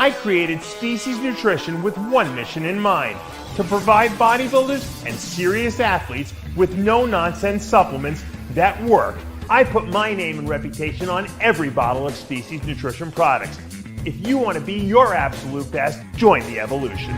I created Species Nutrition with one mission in mind: to provide bodybuilders and serious athletes with no-nonsense supplements that work. I put my name and reputation on every bottle of Species Nutrition products. If you want to be your absolute best, join the evolution.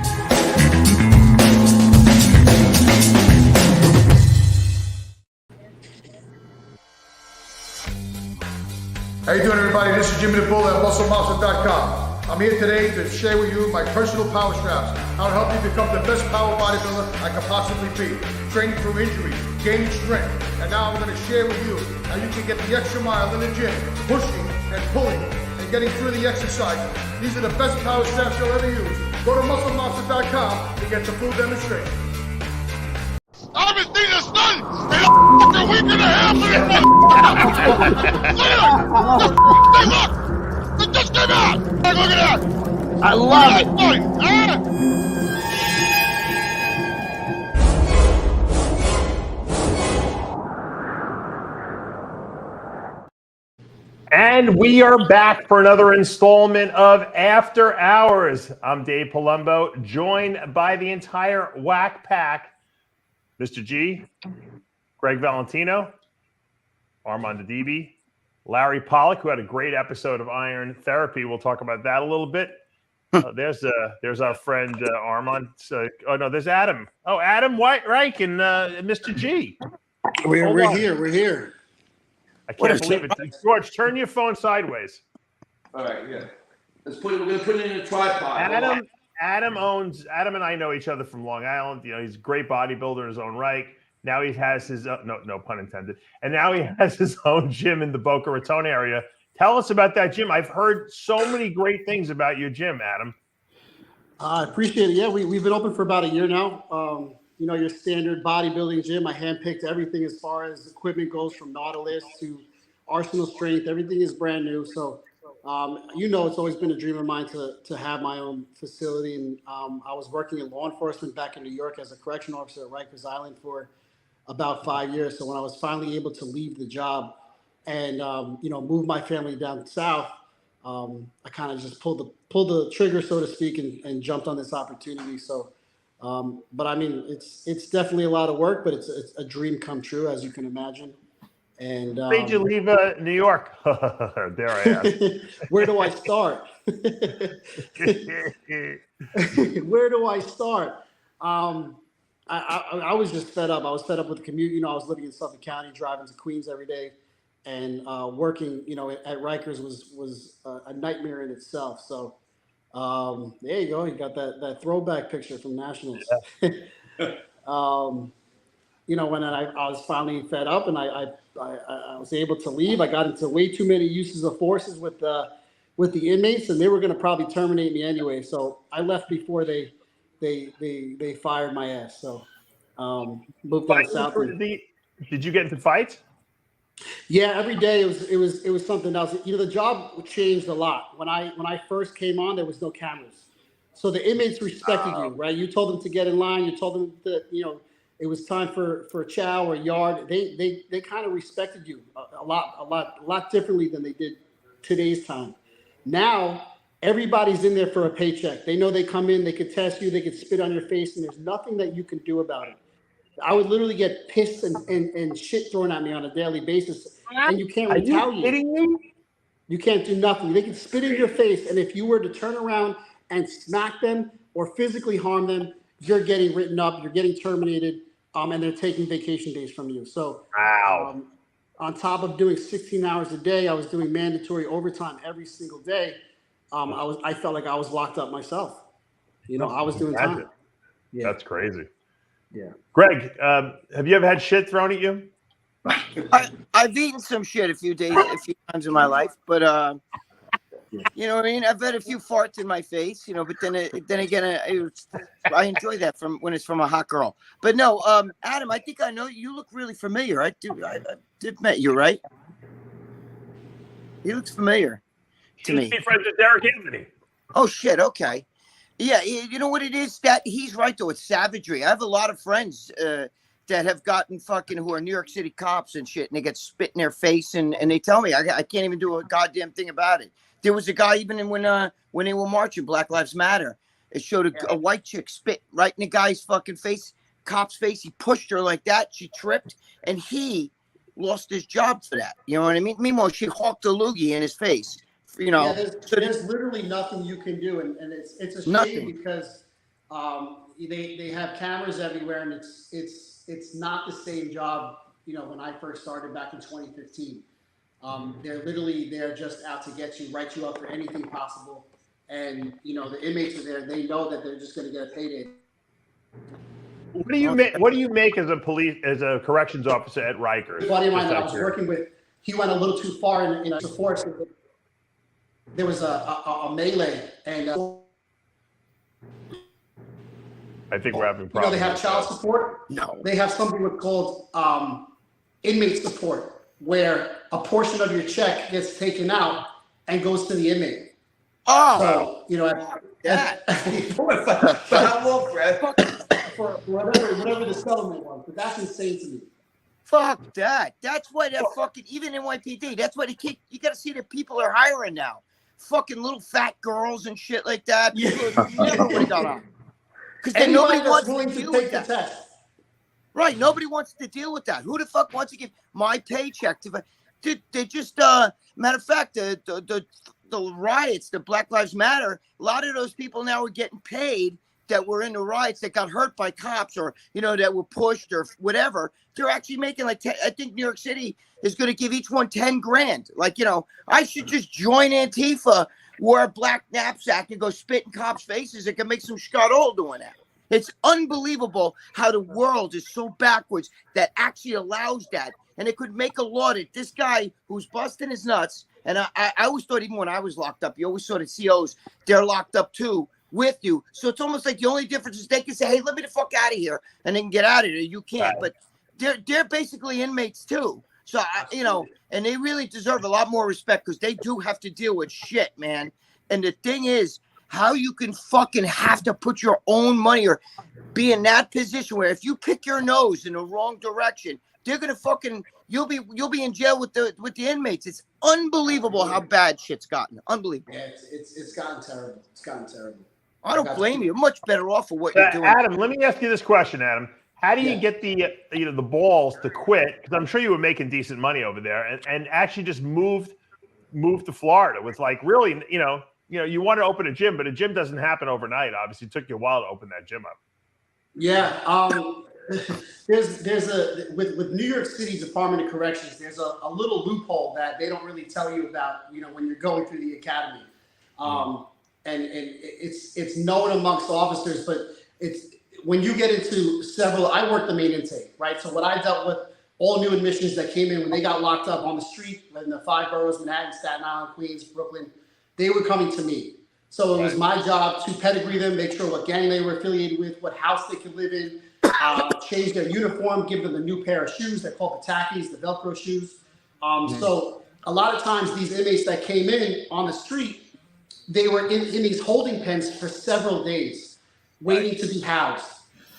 How you doing, everybody? This is Jimmy the Bull at MuscleMonster.com. I'm here today to share with you my personal power straps, how to help you become the best power bodybuilder I could possibly be, training through injuries, gaining strength, and now I'm going to share with you how you can get the extra mile in the gym, pushing and pulling and getting through the exercises. These are the best power straps you'll ever use. Go to MuscleMonster.com to get the full demonstration. I haven't seen the sun in a week and a half. Hey, look! It just came out! Hey, look at that! I love it! And we are back for another installment of After Hours. I'm Dave Palumbo, joined by the entire Whack Pack. Mr. G, Greg Valentino, Armand Adibi, Larry Pollock, who had a great episode of Iron Therapy. We'll talk about that a little bit. There's our friend Armand. There's Adam. Oh, Adam Reich and Mr. G. We're here. I can't believe it. George, turn your phone sideways. All right, yeah. We're going to put it in a tripod. Adam and I know each other from Long Island. You know, he's a great bodybuilder in his own right. Now he has his no pun intended. And now he has his own gym in the Boca Raton area. Tell us about that gym. I've heard so many great things about your gym, Adam. I appreciate it. Yeah, we've been open for about a year now. Your standard bodybuilding gym. I handpicked everything as far as equipment goes, from Nautilus to Arsenal Strength. Everything is brand new. So, it's always been a dream of mine to have my own facility. And I was working in law enforcement back in New York as a correction officer at Rikers Island for about 5 years. So when I was finally able to leave the job and move my family down south, I kind of just pulled the trigger, so to speak, and jumped on this opportunity. So, but I mean, it's definitely a lot of work, but it's a dream come true, as you can imagine. And made you leave New York? Dare I ask? Where do I start? Where do I start? I was just fed up. I was fed up with the commute. I was living in Suffolk County, driving to Queens every day, and working, at Rikers was a nightmare in itself. So there you go. You got that throwback picture from Nationals. Yeah. When I was finally fed up and I was able to leave, I got into way too many uses of forces with the inmates, and they were going to probably terminate me anyway. So I left before they fired my ass. So moved down south. Did you get into fights? Yeah, every day it was something else. The job changed a lot. When I first came on, there was no cameras, so the inmates respected you, right? You told them to get in line. You told them that it was time for chow or yard. They kind of respected you a lot differently than they did today's time. Now everybody's in there for a paycheck. They know they come in, they could test you, they could spit on your face, and there's nothing that you can do about it. I would literally get pissed and shit thrown at me on a daily basis, and you can't retaliate. Are you kidding me? You can't do nothing. They can spit in your face, and if you were to turn around and smack them or physically harm them, you're getting written up, you're getting terminated, and they're taking vacation days from you. So, wow. On top of doing 16 hours a day, I was doing mandatory overtime every single day. I felt like I was locked up myself. I was doing time. Yeah. That's crazy. Yeah. Greg, have you ever had shit thrown at you? I've eaten some shit a few times in my life, but you know what I mean? I've had a few farts in my face, but then again, I enjoy that when it's from a hot girl. But no, Adam, I think I know you look really familiar. I did met you, right? He looks familiar to me. Be friends with Derek Anthony. Oh shit! Okay. Yeah, you know what it is? That he's right though. It's savagery. I have a lot of friends that have gotten who are New York City cops and shit, and they get spit in their face, and they tell me I can't even do a goddamn thing about it. There was a guy even when they were marching Black Lives Matter. It showed a white chick spit right in the guy's fucking face, cop's face. He pushed her like that. She tripped, and he lost his job for that. You know what I mean? Meanwhile, she hawked a loogie in his face. You know, yeah, there's literally nothing you can do, and it's a shame nothing. because they have cameras everywhere, and it's not the same job. You know, when I first started back in 2015, they're literally there just out to get you, write you up for anything possible, and you know the inmates are there. They know that they're just going to get a payday. What do you make? What do you make as a corrections officer at Rikers? A buddy of mine that I was working with, he went a little too far in support. There was a melee, and I think we're having problems. you know, they have child support. No. They have something called inmate support, where a portion of your check gets taken out and goes to the inmate. Oh, So, you know, For how long, Fred? for whatever the settlement was, but that's insane to me. fuck that. That's why that fucking, even NYPD, that's why you got to see that people are hiring now. Fucking little fat girls and shit like that. People never would have got on. Because then nobody wants to deal with that. Test. Right, nobody wants to deal with that. Who the fuck wants to give my paycheck to? They just matter of fact, the riots, the Black Lives Matter. A lot of those people now are getting paid that were in the riots that got hurt by cops or that were pushed or whatever. They're actually making like I think New York City is going to give each one 10 grand. Like I should just join Antifa, wear a black knapsack, and go spit in cops' faces. It can make some scuttle doing that. It's unbelievable how the world is so backwards that actually allows that. And it could make a law that this guy who's busting his nuts, and I always thought even when I was locked up, you always saw the COs, they're locked up too with you. So it's almost like the only difference is they can say, hey, let me the fuck out of here, and they can get out of here. You can't. But they're basically inmates too. So, and they really deserve a lot more respect because they do have to deal with shit, man. And the thing is, how you can fucking have to put your own money or be in that position where if you pick your nose in the wrong direction, they're gonna fucking you'll be in jail with the inmates. It's unbelievable how bad shit's gotten. Unbelievable. Yeah, it's gotten terrible. It's gotten terrible. I don't blame you. You're much better off for what you're doing. Adam, let me ask you this question, Adam. How do you get the balls to quit? Because I'm sure you were making decent money over there, and actually just moved to Florida with like really you want to open a gym, but a gym doesn't happen overnight. Obviously, it took you a while to open that gym up. Yeah, there's with New York City Department of Corrections, there's a little loophole that they don't really tell you about, when you're going through the academy, and it's known amongst officers, but it's when you get into several. I work the main intake, right? So what I dealt with, all new admissions that came in when they got locked up on the street in the 5 boroughs, Manhattan, Staten Island, Queens, Brooklyn. They were coming to me. So it was my job to pedigree them, make sure what gang they were affiliated with, what house they could live in, change their uniform, give them a new pair of shoes. They're called Patakis, the Velcro shoes. So a lot of times these inmates that came in on the street, they were in these holding pens for several days, waiting to be housed.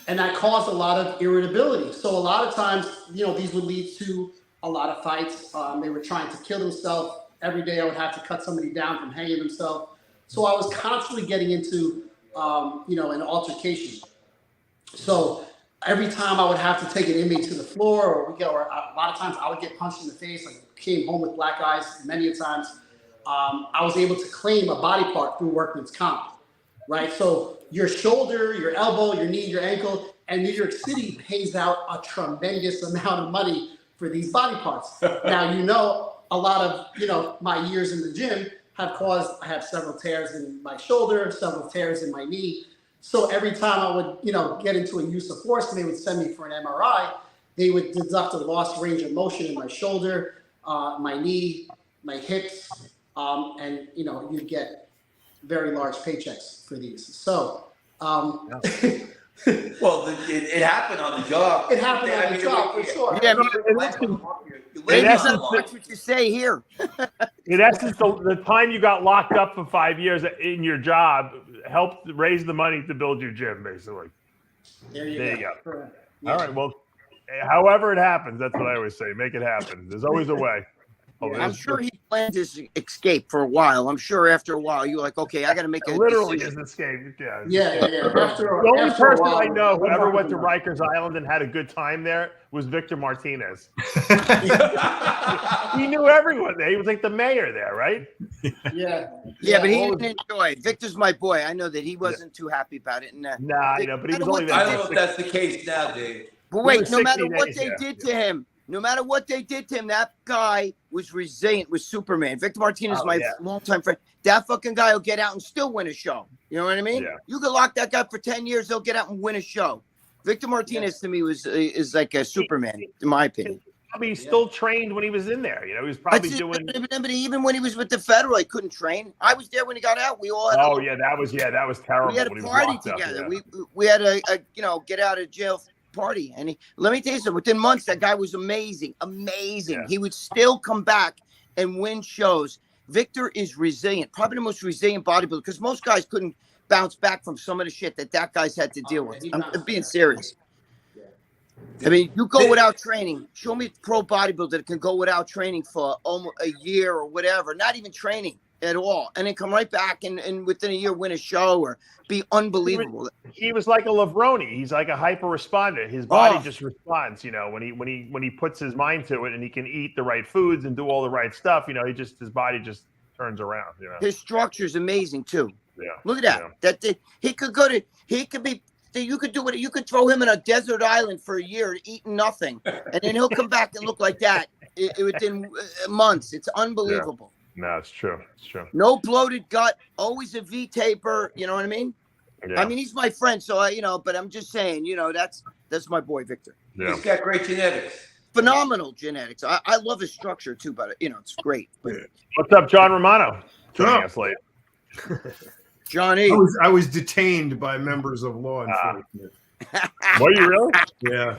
And that caused a lot of irritability. So a lot of times, these would lead to a lot of fights. They were trying to kill themselves. Every day I would have to cut somebody down from hanging themselves. So I was constantly getting into, an altercation. So every time I would have to take an inmate to the floor, or a lot of times I would get punched in the face. I came home with black eyes many a times. I was able to claim a body part through workman's comp, right? So your shoulder, your elbow, your knee, your ankle, and New York City pays out a tremendous amount of money for these body parts. Now, a lot of, my years in the gym I have several tears in my shoulder, several tears in my knee. So every time I would, get into a use of force and they would send me for an MRI, they would deduct a lost range of motion in my shoulder, my knee, my hips, and, you'd get very large paychecks for these. So, Well, it happened on the job. It happened on the job, for sure. Yeah, That's what you say here. In essence, the time you got locked up for 5 years in your job helped raise the money to build your gym, basically. There you go. Correct. Yeah. All right. Well, however it happens, that's what I always say. Make it happen. There's always a way. I'm sure he planned his escape for a while. I'm sure after a while you were like, okay, I got to make a Literally decision. his escape. Yeah. Yeah. The only after a person while, I know who ever went to enough. Rikers Island and had a good time there was Victor Martinez. He knew everyone there. He was like the mayor there, right? Yeah. Yeah, but he didn't enjoy it. Victor's my boy. I know that he wasn't too happy about it. And, Nah, you know, but he was only I there. don't know if that's the case now, Dave. but wait, no 60 matter what days, they yeah. did to him, that guy was resilient, was Superman. Victor Martinez, my longtime friend. That fucking guy will get out and still win a show. You know what I mean? Yeah. You could lock that guy for 10 years, he'll get out and win a show. Victor Martinez to me is like a Superman, in my opinion. He still trained when he was in there. You know, he was probably doing. But even when he was with the Federal, he couldn't train. I was there when he got out. We all had that was terrible. we had a when he was party locked up, together. yeah. We had a get out of jail party. And let me tell you something. Within months, that guy was amazing. Yeah. He would still come back and win shows. Victor is resilient, probably the most resilient bodybuilder, because most guys couldn't bounce back from some of the shit that guy's had to deal with. I'm being serious. I mean, you go without training. Show me a pro bodybuilder that can go without training for almost a year or whatever, not even training at all, and then come right back and within a year win a show or be unbelievable. He was like a Levroni. He's like a hyper responder. His body just responds, you know, when he puts his mind to it, and he can eat the right foods and do all the right stuff. You know, his body just turns around. You know, his structure's amazing too. Yeah, look at that. Yeah. You could do it. You could throw him in a desert island for a year, eating nothing, and then he'll come back and look like that within months. It's unbelievable. Yeah. No, it's true. It's true. No bloated gut, always a V taper. You know what I mean? Yeah. I mean, he's my friend, so but I'm just saying, that's my boy Victor. Yeah. He's got great genetics. Phenomenal genetics. I love his structure too, but it's great. What's up, John Romano? Joining us late. Johnny. I was detained by members of law enforcement. Were you really? Yeah.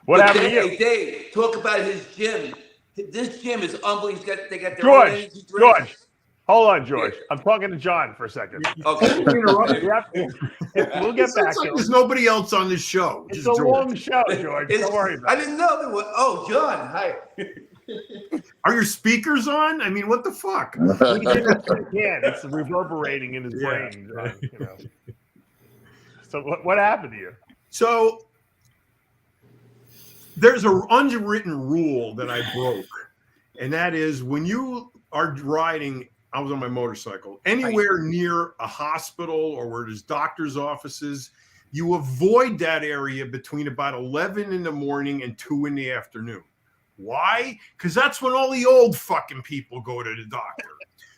What happened to you? Hey, Dave, talk about his gym. This gym is unbelievable. They got their own energy drinks. George, hold on, George. I'm talking to John for a second. Okay. We'll get back to him. There's nobody else on this show. It's a long show, George. Don't worry about it. I didn't know there was. Oh, John, hi. Are your speakers on? I mean, what the fuck? It's reverberating in his brain. You know. So what happened to you? So there's an unwritten rule that I broke, and that is when you are riding, I was on my motorcycle, anywhere near a hospital or where there's doctor's offices, you avoid that area between about 11 in the morning and 2 in the afternoon. Why? Because that's when all the old fucking people go to the doctor.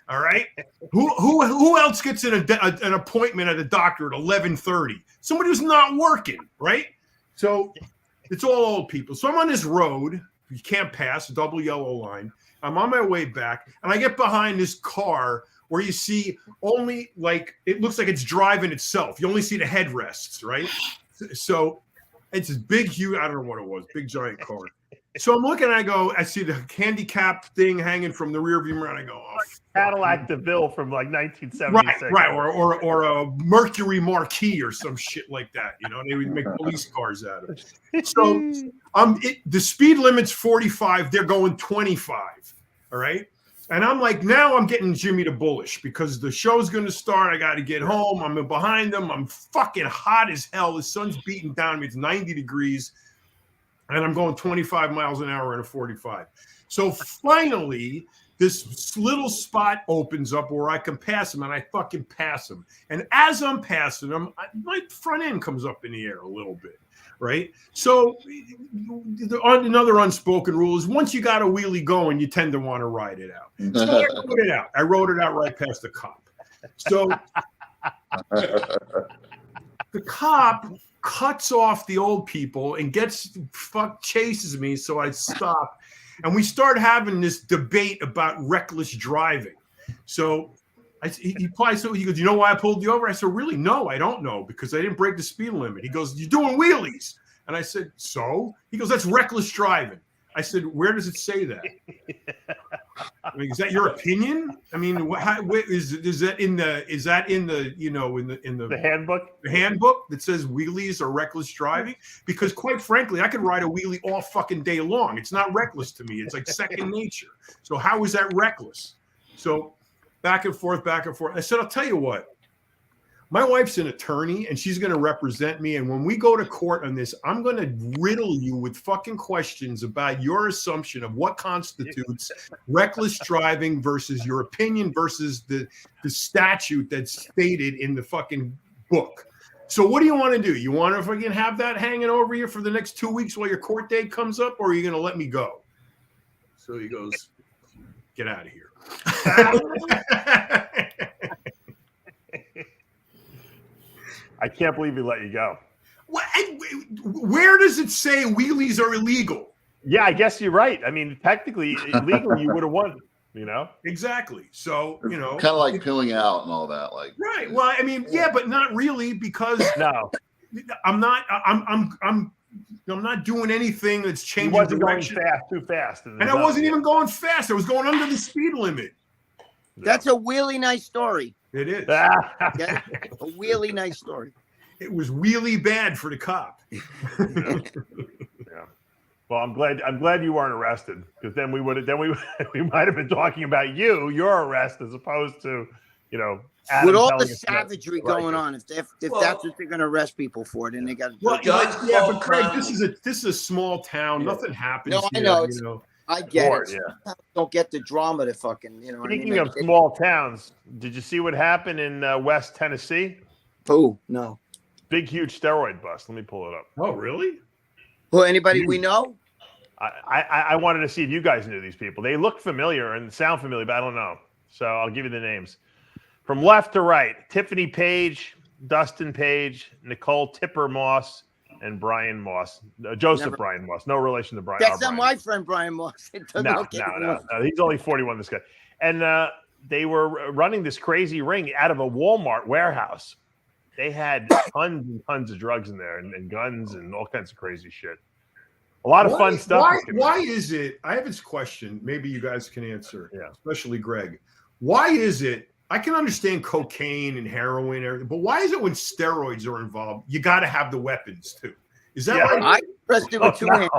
All right. Who else gets an appointment at a doctor at 11:30? Somebody who's not working, right? So it's all old people. So I'm on this road. You can't pass, a double yellow line. I'm on my way back, and I get behind this car where you see only it looks like it's driving itself. You only see the headrests, right? So it's this big, huge. I don't know what it was. Big giant car. So I'm looking, I see the handicap thing hanging from the rearview mirror, and I go, oh, Cadillac DeVille from 1976. Right, or a Mercury Marquis or some shit like that. You know, they would make police cars out of it. So the speed limit's 45. They're going 25. All right. And I'm like, now I'm getting Jimmy the Bullish because the show's going to start. I got to get home. I'm behind them. I'm fucking hot as hell. The sun's beating down me. It's 90 degrees. And I'm going 25 miles an hour in a 45. So finally, this little spot opens up where I can pass him, and I fucking pass him. And as I'm passing him, my front end comes up in the air a little bit, right? So another unspoken rule is once you got a wheelie going, you tend to want to ride it out. So I rode it out. I rode it out right past the cop. So the cop cuts off the old people and chases me, so I stop. And we start having this debate about reckless driving. So he goes, you know why I pulled you over? I said, really? No, I don't know, because I didn't break the speed limit. He goes, you're doing wheelies. And I said, so? He goes, that's reckless driving. I said, where does it say that? I mean, is that your opinion? I mean, is that in the you know in the handbook? The handbook that says wheelies are reckless driving? Because quite frankly, I could ride a wheelie all fucking day long. It's not reckless to me. It's like second nature. So how is that reckless? So back and forth, back and forth. I said, I'll tell you what. My wife's an attorney and she's going to represent me. And when we go to court on this, I'm going to riddle you with fucking questions about your assumption of what constitutes reckless driving versus your opinion versus the statute that's stated in the fucking book. So what do you want to do? You want to fucking have that hanging over you for the next 2 weeks while your court date comes up, or are you going to let me go? So he goes, get out of here. I can't believe he let you go. Where does it say wheelies are illegal? Yeah, I guess you're right. I mean, technically, legally, you would have won. You know, exactly. So you know, kind of like pilling out and all that. Like, right. Well, I mean, yeah, but not really because no, I'm not. I'm not doing anything that's changing direction. Going fast, too fast, and I wasn't even going fast. I was going under the speed limit. That's a really nice story. It is. Yeah, a really nice story. It was really bad for the cop. Yeah. Well, I'm glad you weren't arrested, because then we might have been talking about your arrest as opposed to, you know, Adam with all the savagery going on. If that's what they're going to arrest people for, then they got to. Well, yeah, but Craig, this is a small town. Nothing happens. No, I know. You know. I get it. Yeah. Don't get the drama to fucking, you know. Speaking of small towns, did you see what happened in West Tennessee? Oh, no. Big, huge steroid bust. Let me pull it up. Oh, really? Well, anybody we know? I wanted to see if you guys knew these people. They look familiar and sound familiar, but I don't know. So I'll give you the names. From left to right, Tiffany Page, Dustin Page, Nicole Tipper Moss, and Brian Moss, Joseph Brian Moss. No relation to Brian. That's not my friend Brian Moss. No. He's only 41, this guy. And they were running this crazy ring out of a Walmart warehouse. They had tons and tons of drugs in there and guns and all kinds of crazy shit. A lot of fun stuff. Why is it? I have this question. Maybe you guys can answer, especially Greg. Why is it? I can understand cocaine and heroin and everything, but why is it when steroids are involved, you got to have the weapons too? Is that I arrested with 2 hands.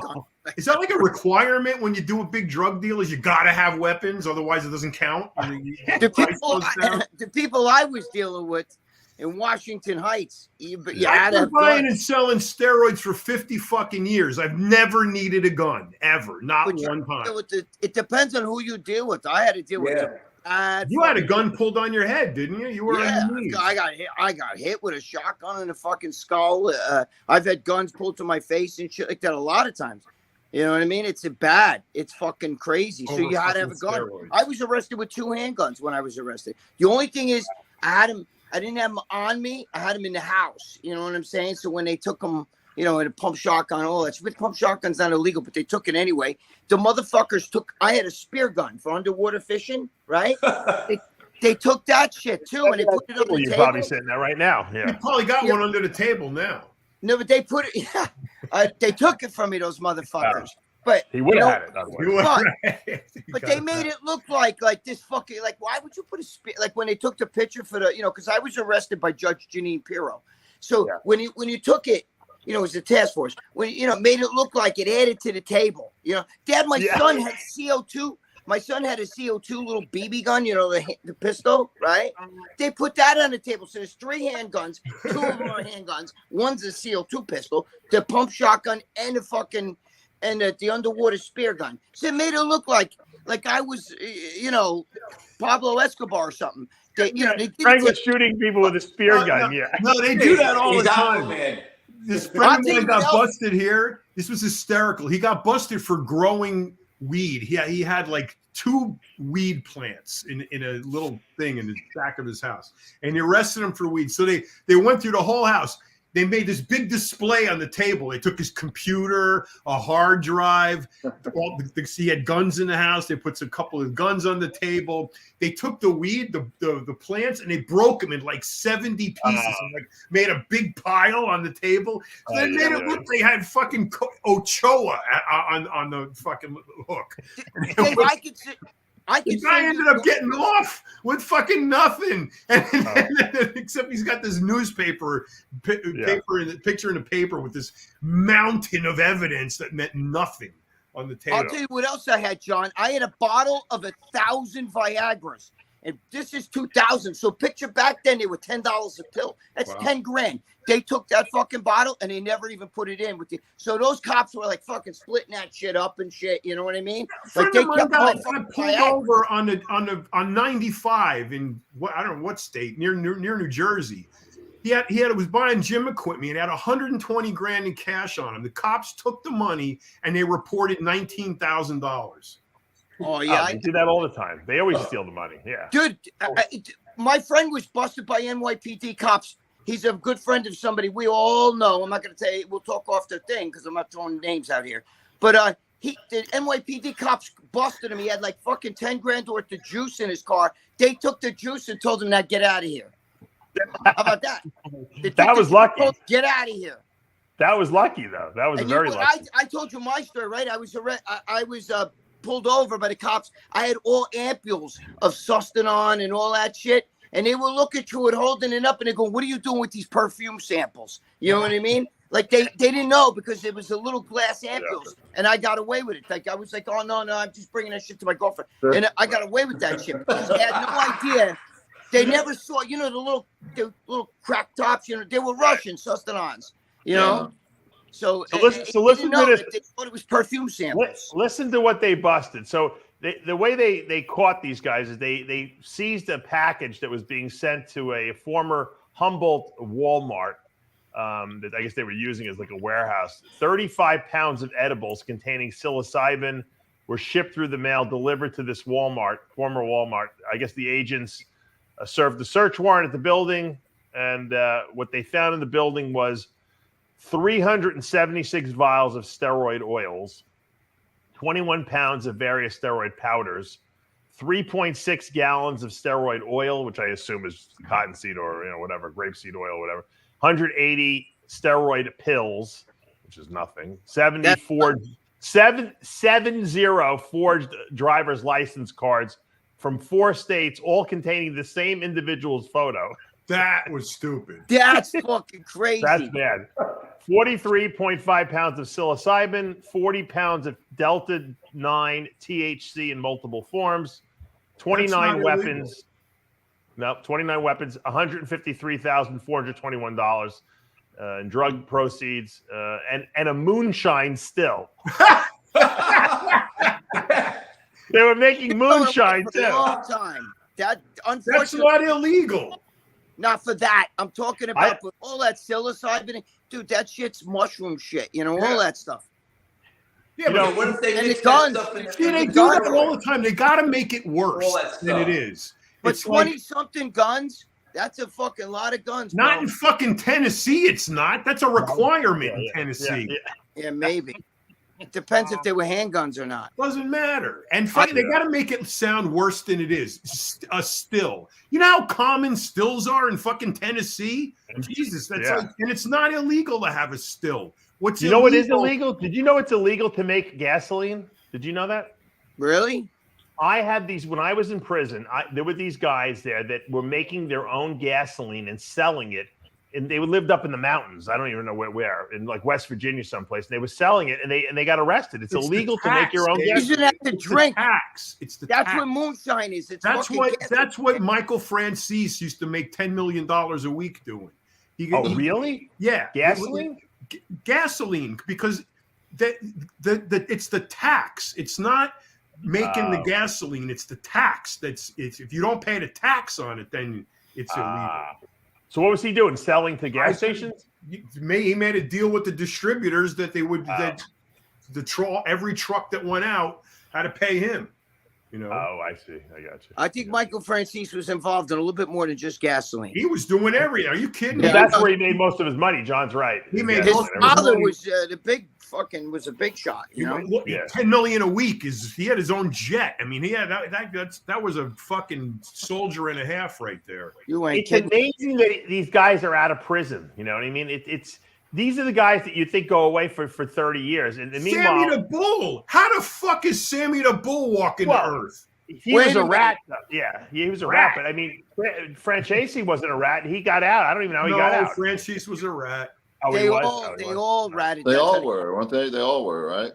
Is that like a requirement when you do a big drug deal? Is you got to have weapons, otherwise it doesn't count? The people I was dealing with in Washington Heights, I've been buying and selling steroids for 50 fucking years. I've never needed a gun ever, not one time. It depends on who you deal with. I had to deal with. You had a gun pulled on your head, didn't you? You were on your knees. I got hit with a shotgun in the fucking skull. I've had guns pulled to my face and shit like that a lot of times. You know what I mean? It's bad. It's fucking crazy. So you had to have a gun. Steroids. I was arrested with 2 handguns when I was arrested. The only thing is I didn't have them on me. I had them in the house. You know what I'm saying? So when they took them, you know, in a pump shotgun, all that. With pump shotgun's not illegal, but they took it anyway. The motherfuckers I had a spear gun for underwater fishing, right? they took that shit too, and they put it on the table. You're probably sitting there right now. Yeah. You probably got one under the table now. No, but they put it. Yeah, they took it from me, those motherfuckers. But he would have had it. But they made it look like this fucking why would you put a spear when they took the picture for the because I was arrested by Judge Janine Pirro. So when you took it, it was the task force. When made it look like it added to the table. Dad, my son had CO2. My son had a CO2 little BB gun, the pistol, right? They put that on the table. So there's 3 handguns. 2 of them are handguns. One's a CO2 pistol, the pump shotgun, and the underwater spear gun. So it made it look like I was, Pablo Escobar or something. Frank was shooting people with a spear gun. No, they do that all the time. Man. This friend of mine got busted here. This was hysterical. He got busted for growing weed. He had like 2 weed plants in a little thing in the back of his house, and they arrested him for weed. So they went through the whole house. they made this big display on the table. They took his computer, a hard drive. He had guns in the house. They put a couple of guns on the table. They took the weed, the plants, and they broke them in like 70 pieces and like made a big pile on the table. So they made it look like they had fucking Ochoa on the fucking hook. Dave, The guy ended up getting off with fucking nothing, except he's got this newspaper picture in the paper with this mountain of evidence that meant nothing on the table. I'll tell you what else I had, John. I had a bottle of 1,000 Viagras, and this is 2000. So picture back then, they were $10 a pill. That's 10 grand. They took that fucking bottle and they never even put it in with you. So those cops were like fucking splitting that shit up and shit. You know what I mean? Like they kept pulled over on 95 in I don't know what state near New Jersey. He was buying gym equipment and had 120 grand in cash on him. The cops took the money and they reported $19,000. Oh yeah, they do that all the time. They always steal the money. Yeah, dude. My friend was busted by NYPD cops. He's a good friend of somebody we all know. I'm not going to tell you. We'll talk off the thing because I'm not throwing names out here. But the NYPD cops busted him. He had like fucking 10 grand worth of juice in his car. They took the juice and told him, "Now get out of here." How about that? That was lucky. Get out of here. That was lucky, though. That was very lucky. I told you my story, right? I was pulled over by the cops. I had all ampules of Sustanon and all that shit. And they will look at you and holding it up and they go, "What are you doing with these perfume samples?" You know what I mean? Like they didn't know because it was a little glass ampules, and I got away with it. Like I was like, "Oh no, I'm just bringing that shit to my girlfriend," and I got away with that shit because they had no idea. They never saw, the little crack tops. They were Russian Sustanons. So listen to this. They thought it was perfume samples. Listen to what they busted. So. The way they caught these guys is they seized a package that was being sent to a former Humboldt Walmart that I guess they were using as like a warehouse. 35 pounds of edibles containing psilocybin were shipped through the mail, delivered to this former Walmart. I guess the agents served the search warrant at the building, and what they found in the building was 376 vials of steroid oils, 21 pounds of various steroid powders, 3.6 gallons of steroid oil, which I assume is cottonseed or whatever, grapeseed oil, whatever, 180 steroid pills, which is nothing, 70 forged driver's license cards from 4 states, all containing the same individual's photo. That was stupid. That's fucking crazy. That's bad. 43.5 pounds of psilocybin, 40 pounds of Delta 9 THC in multiple forms, 29 weapons. No, 29 weapons, $153,421 in drug proceeds, and a moonshine still. They were making moonshine too. A long time. That's not illegal. Not for that. I'm talking about all that psilocybin. Dude, that shit's mushroom shit. All that stuff. Yeah, but what if they mix guns? that stuff in? See, they do that all the time. They got to make it worse than it is. But 20-something guns, that's a fucking lot of guns. Not bro. in fucking Tennessee, it's not. That's a requirement in Tennessee. Yeah, maybe. It depends if they were handguns or not. Doesn't matter. And they got to make it sound worse than it is. A still. You know how common stills are in fucking Tennessee? Jesus, that's like, and it's not illegal to have a still. What's you know what is illegal? Did you know it's illegal to make gasoline? Did you know that? Really? I had these when I was in prison. There were these guys there that were making their own gasoline and selling it. And they lived up in the mountains. I don't even know where in like West Virginia, someplace. And they were selling it, and they got arrested. It's illegal to make your own gasoline. You shouldn't have to drink. It's the That's tax. what moonshine is. That's what Michael Francis used to make $10 million a week doing. Really? Yeah, gasoline. Gasoline, because it's the tax. It's not making the gasoline. It's the tax. It's if you don't pay the tax on it, then it's illegal. So what was he doing? Selling to gas stations? He made a deal with the distributors that they would every truck that went out had to pay him. You know. Oh, I see. I got you. I think Michael Francis was involved in a little bit more than just gasoline. He was doing everything. Are you kidding me? Yeah, that's where he made most of his money. John's right. He made His most of father money. was was a big shot. You know. Yeah. 10 million a week he had his own jet. I mean, he had that was a fucking soldier and a half right there. You ain't It's kidding. amazing that these guys are out of prison. You know what I mean? It's these are the guys that you think go away for 30 years. And meanwhile, Sammy the Bull. How the fuck is Sammy the Bull walking the earth? He was a rat. Yeah, he was a rat. But I mean, Franchese wasn't a rat. He got out. I don't even know how he got out. Francis was a rat. Oh, They he was. all ratted. They all were, weren't they? They all were, right?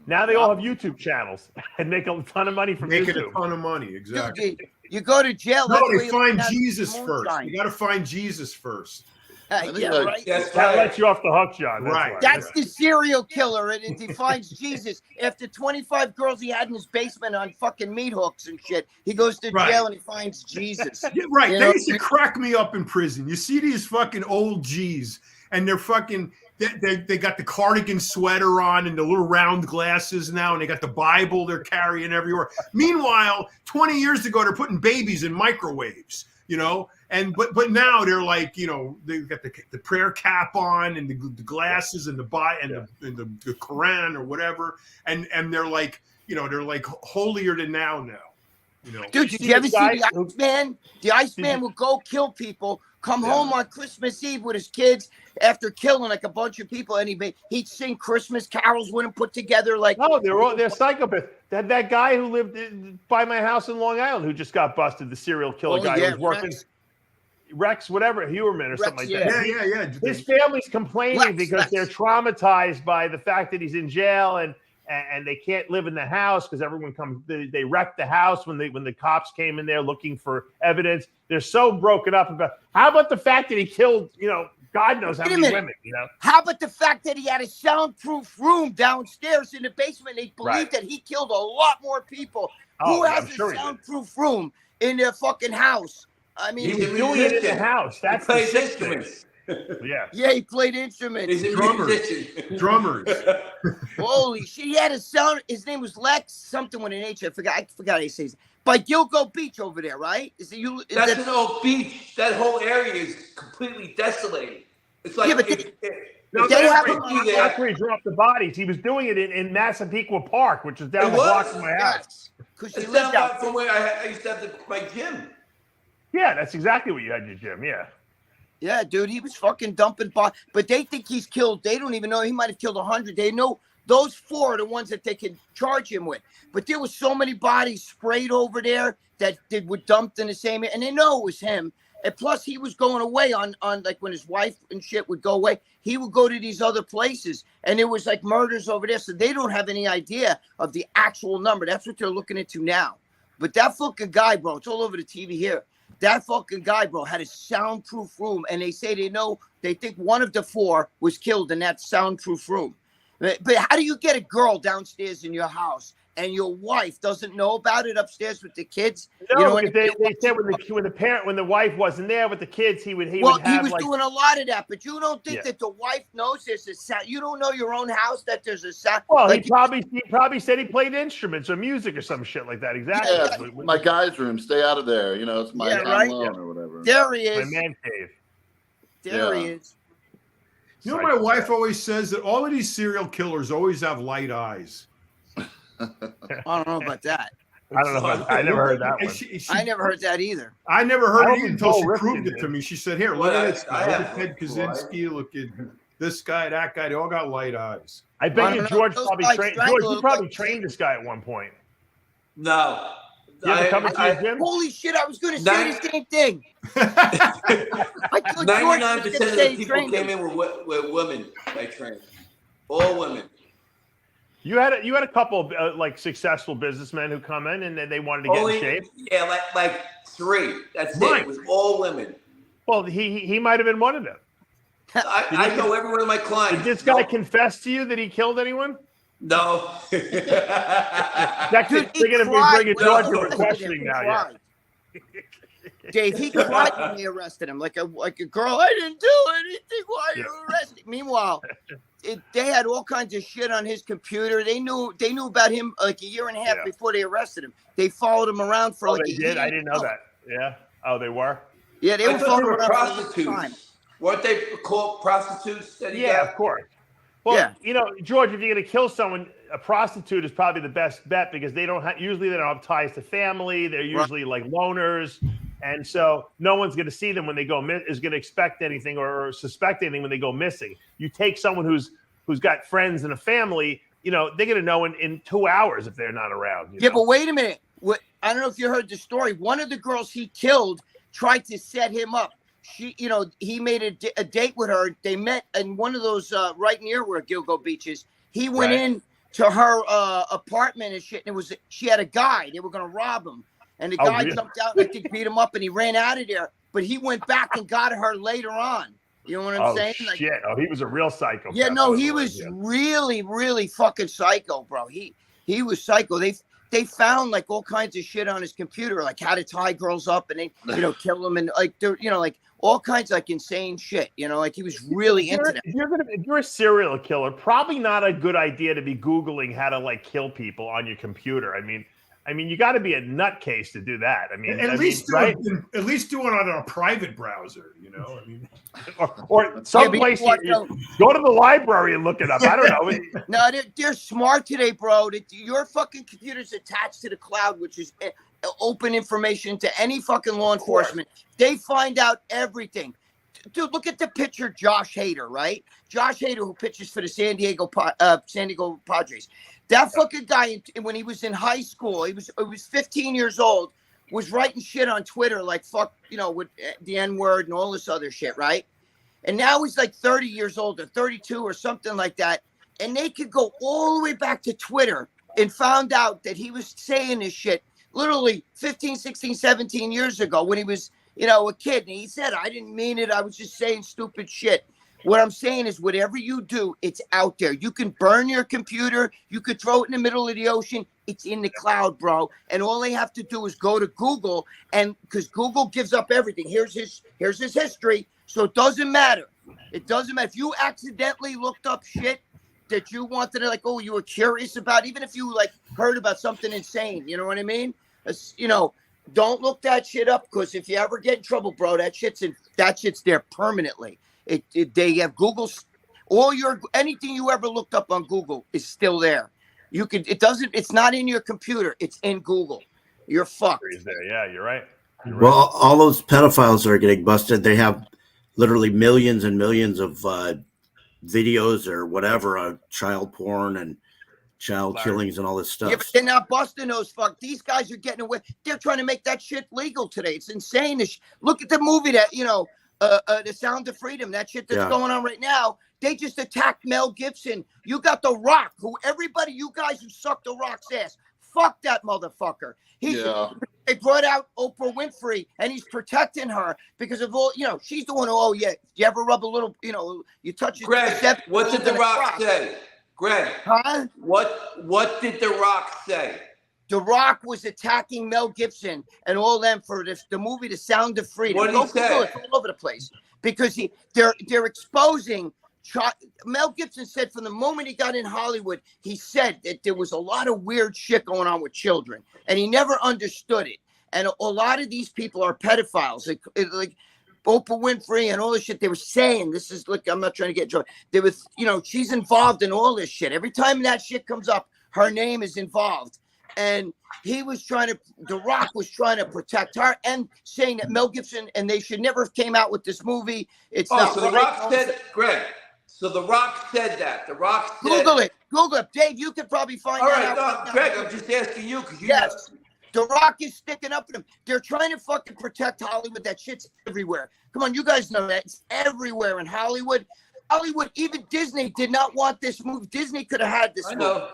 Now they all have YouTube channels and make a ton of money from Making YouTube. a ton of money, exactly. Dude, you go to jail. No, that's they where you find learn Jesus how to first. moonshine. You got to find Jesus first. think Yeah, like- right. That's That right. lets you off the hook, John. That's Right. why. That's the serial killer, and it defines Jesus. After 25 girls he had in his basement on fucking meat hooks and shit, he goes to Right. jail and he finds Jesus. Yeah, right. You They know? used to crack me up in prison. You see these fucking old G's, and they're fucking. They got the cardigan sweater on and the little round glasses now, and they got the Bible they're carrying everywhere. Meanwhile, 20 years ago, they're putting babies in microwaves, you know. And but now they're like, you know, they've got the prayer cap on and the glasses and the the Quran or whatever, and they're like, you know, they're like holier than now. You know, Dude, did you ever see guy the Iceman? The Iceman would go kill people, come home on Christmas Eve with his kids after killing like a bunch of people, and he'd sing Christmas carols with them put together like. No, they're psychopaths. That guy who lived by my house in Long Island who just got busted, the serial killer guy who was working. Rex, whatever, Huerman or something like that. Yeah. His family's complaining because they're traumatized by the fact that he's in jail and they can't live in the house because everyone comes. They wrecked the house when the cops came in there looking for evidence. They're so broken up about. How about the fact that he killed, you know, God knows how many women, you know? How about the fact that he had a soundproof room downstairs in the basement? They believe that he killed a lot more people. Who has a soundproof room in their fucking house? I mean, He's He's doing it in the house. That's He the plays sick thing. instruments. Yeah. he played instruments. He's a musician. Drummers. Holy shit! He had a sound. His name was Lex something with an H. I forgot how he says. By Gilgo Beach over there, right? Is That's an old beach. That whole area is completely desolated. It's like but No, they have that's where he dropped the bodies. He was doing it in Massapequa Park, which is down the was? block from my house. because he it's lived down out from where I used to have my gym. Yeah, that's exactly what you had in your gym. Yeah. Yeah, dude, he was fucking dumping bodies. But they think he's killed. They don't even know he might have killed 100. They know those 4 are the ones that they can charge him with. But there was so many bodies sprayed over there that they were dumped in the same, and they know it was him. And plus, he was going away on like when his wife and shit would go away, he would go to these other places, and there was like murders over there. So they don't have any idea of the actual number. That's what they're looking into now. But that fucking guy, bro, it's all over the TV here. That fucking guy, bro, had a soundproof room, and they say they think one of the 4 was killed in that soundproof room. But how do you get a girl downstairs in your house and your wife doesn't know about it upstairs with the kids? No, you know, they said when the wife wasn't there with the kids, he would he have was like, doing a lot of that, but you don't think that the wife knows there's a sound. You don't know your own house that there's a sound. Well, like, he probably said he played instruments or music or some shit like that. Exactly. Yeah, it's my guy's room. Stay out of there. You know, it's my time alone or whatever. There he My is. man cave. There he is. You know, my wife always says that all of these serial killers always have light eyes. I don't know about that. I don't know. I never heard that one. I never heard that either. I never heard I it don't until think she Joel proved Rifkin it to did. me. She said, "Here, look Well, at this. I Look have at Ted before. Kaczynski. Look at this guy, that guy. They all got light eyes." I I bet don't you know. George Those probably guys trained. strangle George, you look probably like- trained this guy at one point. No. You ever come into your gym? Holy shit! I was going to say the same thing. I thought George 99% was of gonna the say people train came him. in were women I trained. All women. You had a couple of like successful businessmen who come in and they wanted to get in shape. Yeah, like 3. That's Right. it. It was all women. Well, he might have been one of them. I know every one of my clients. Did this guy confess to you that he killed anyone? No. They're Dude, going to be bringing George for questioning now. Yeah. Dave, he cried when they arrested him, like a girl. I didn't do anything. Why are you arresting? Meanwhile, they had all kinds of shit on his computer. They knew about him like a year and a half before they arrested him. They followed him around for like they a did? year. I didn't know that. Yeah. Oh, they were? Yeah, they were following him around prostitutes. for a long time. Weren't they called prostitutes? Of course. Well, you know, George, if you're going to kill someone, a prostitute is probably the best bet because they don't usually they don't have ties to family. They're usually like loners, and so no one's going to see them when they go is going to expect anything or suspect anything when they go missing. You take someone who's got friends and a family, you know, they're going to know in 2 hours if they're not around. You know? But wait a minute. I don't know if you heard the story. One of the girls he killed tried to set him up. He made a date with her. They met in one of those right near where Gilgo Beach is. He went in to her apartment and shit. And she had a guy. They were going to rob him. And the guy jumped out and I think beat him up and he ran out of there. But he went back and got her later on. You know what I'm saying? Like, shit. Oh, he was a real psycho. Yeah, no, he was really, really fucking psycho, bro. He was psycho. They found like all kinds of shit on his computer, like how to tie girls up and they, kill them and like they're, like all kinds of like insane shit, like he was really into that. If you're a serial killer, probably not a good idea to be Googling how to like kill people on your computer. I mean, you got to be a nutcase to do that. I mean, at least do it on a private browser, I mean, or someplace go to the library and look it up. I don't know. No, they're smart today, bro. Your fucking computer's attached to the cloud, which is open information to any fucking law enforcement. They find out everything. Dude, look at the pitcher, Josh Hader, right? Josh Hader, who pitches for the San Diego Padres. That fucking guy, when he was in high school, he was 15 years old, was writing shit on Twitter like fuck, with the N-word and all this other shit, right? And now he's like 30 years old or 32 or something like that. And they could go all the way back to Twitter and found out that he was saying this shit literally 15, 16, 17 years ago when he was, a kid. And he said, I didn't mean it. I was just saying stupid shit. What I'm saying is whatever you do, it's out there. You can burn your computer. You could throw it in the middle of the ocean. It's in the cloud, bro. And all they have to do is go to Google, and because Google gives up everything. Here's his history. So it doesn't matter. It doesn't matter. If you accidentally looked up shit that you wanted to, like, you were curious about, even if you, like, heard about something insane, you know what I mean? Don't look that shit up, because if you ever get in trouble, bro, that shit's there permanently. They have Google, anything you ever looked up on Google is still there. It's not in your computer. It's in Google. You're fucked. Yeah, you're right. Well, all those pedophiles that are getting busted, they have literally millions and millions of videos or whatever of child porn and child killings and all this stuff. Yeah, but they're not busting those fuck. These guys are getting away. They're trying to make that shit legal today. It's insane. Look at the movie that, The Sound of Freedom, that shit that's going on right now. They just attacked Mel Gibson. You got The Rock, you guys who suck The Rock's ass. Fuck that motherfucker. They brought out Oprah Winfrey, and he's protecting her because of all, she's the one who, you ever rub a little, you touch it. Greg, what did The Rock say? Greg, huh? What did The Rock say? The Rock was attacking Mel Gibson and all them for the movie The Sound of Freedom. What did he say? It's all over the place because they're exposing. Mel Gibson said from the moment he got in Hollywood, he said that there was a lot of weird shit going on with children, and he never understood it. And a lot of these people are pedophiles, like Oprah Winfrey and all this shit. They were saying this is look. I'm not trying to get joy. There was, she's involved in all this shit. Every time that shit comes up, her name is involved. And The Rock was trying to protect her and saying that Mel Gibson and they should never have came out with this movie. It's not. So The Rock said, Greg. So The Rock said that. The Rock said. Google it, Dave. You could probably find that out. Greg, I'm just asking you because yes. The Rock is sticking up for them. They're trying to fucking protect Hollywood. That shit's everywhere. Come on, you guys know that. It's everywhere in Hollywood. Even Disney did not want this movie. Disney could have had this movie. I know.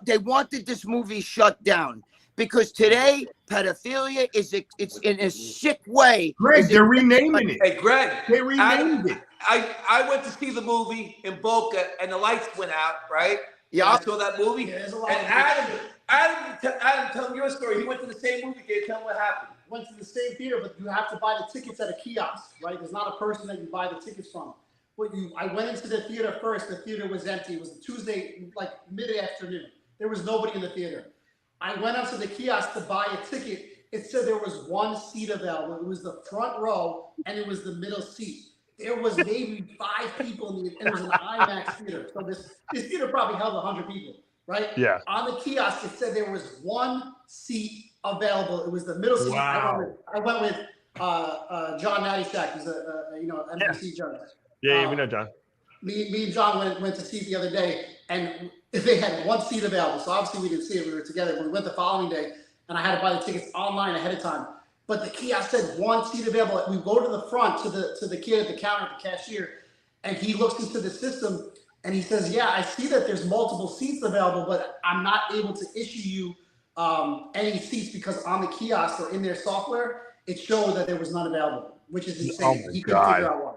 They wanted this movie shut down because today pedophilia it's in a sick way. Greg, they're renaming it. Hey, Greg, they renamed it. I went to see the movie in Boca and the lights went out, right? Yeah, I saw that movie. And Adam, tell him your story. He went to the same movie theater. Tell him what happened. went to the same theater, but you have to buy the tickets at a kiosk, right? There's not a person that you buy the tickets from. But I went into the theater first. The theater was empty. It was a Tuesday, like mid-afternoon. There was nobody in the theater. I went up to the kiosk to buy a ticket. It said there was one seat available. It was the front row, and it was the middle seat. There was maybe 5 people in and it was an IMAX theater. So this theater probably held 100 people, right? Yeah. On the kiosk, it said there was one seat available. It was the middle seat. Wow. I went with John Nattyshak, who's a NBC journalist. Yeah, we know John. Me and John went to see it the other day, and they had one seat available. So obviously we didn't see it. We were together. We went the following day, and I had to buy the tickets online ahead of time. But the kiosk said one seat available. We go to the front to the kid at the counter, the cashier, and he looks into the system and he says, "Yeah, I see that there's multiple seats available, but I'm not able to issue you any seats because on the kiosk or in their software it showed that there was none available," which is insane. Oh my He couldn't God. figure out why.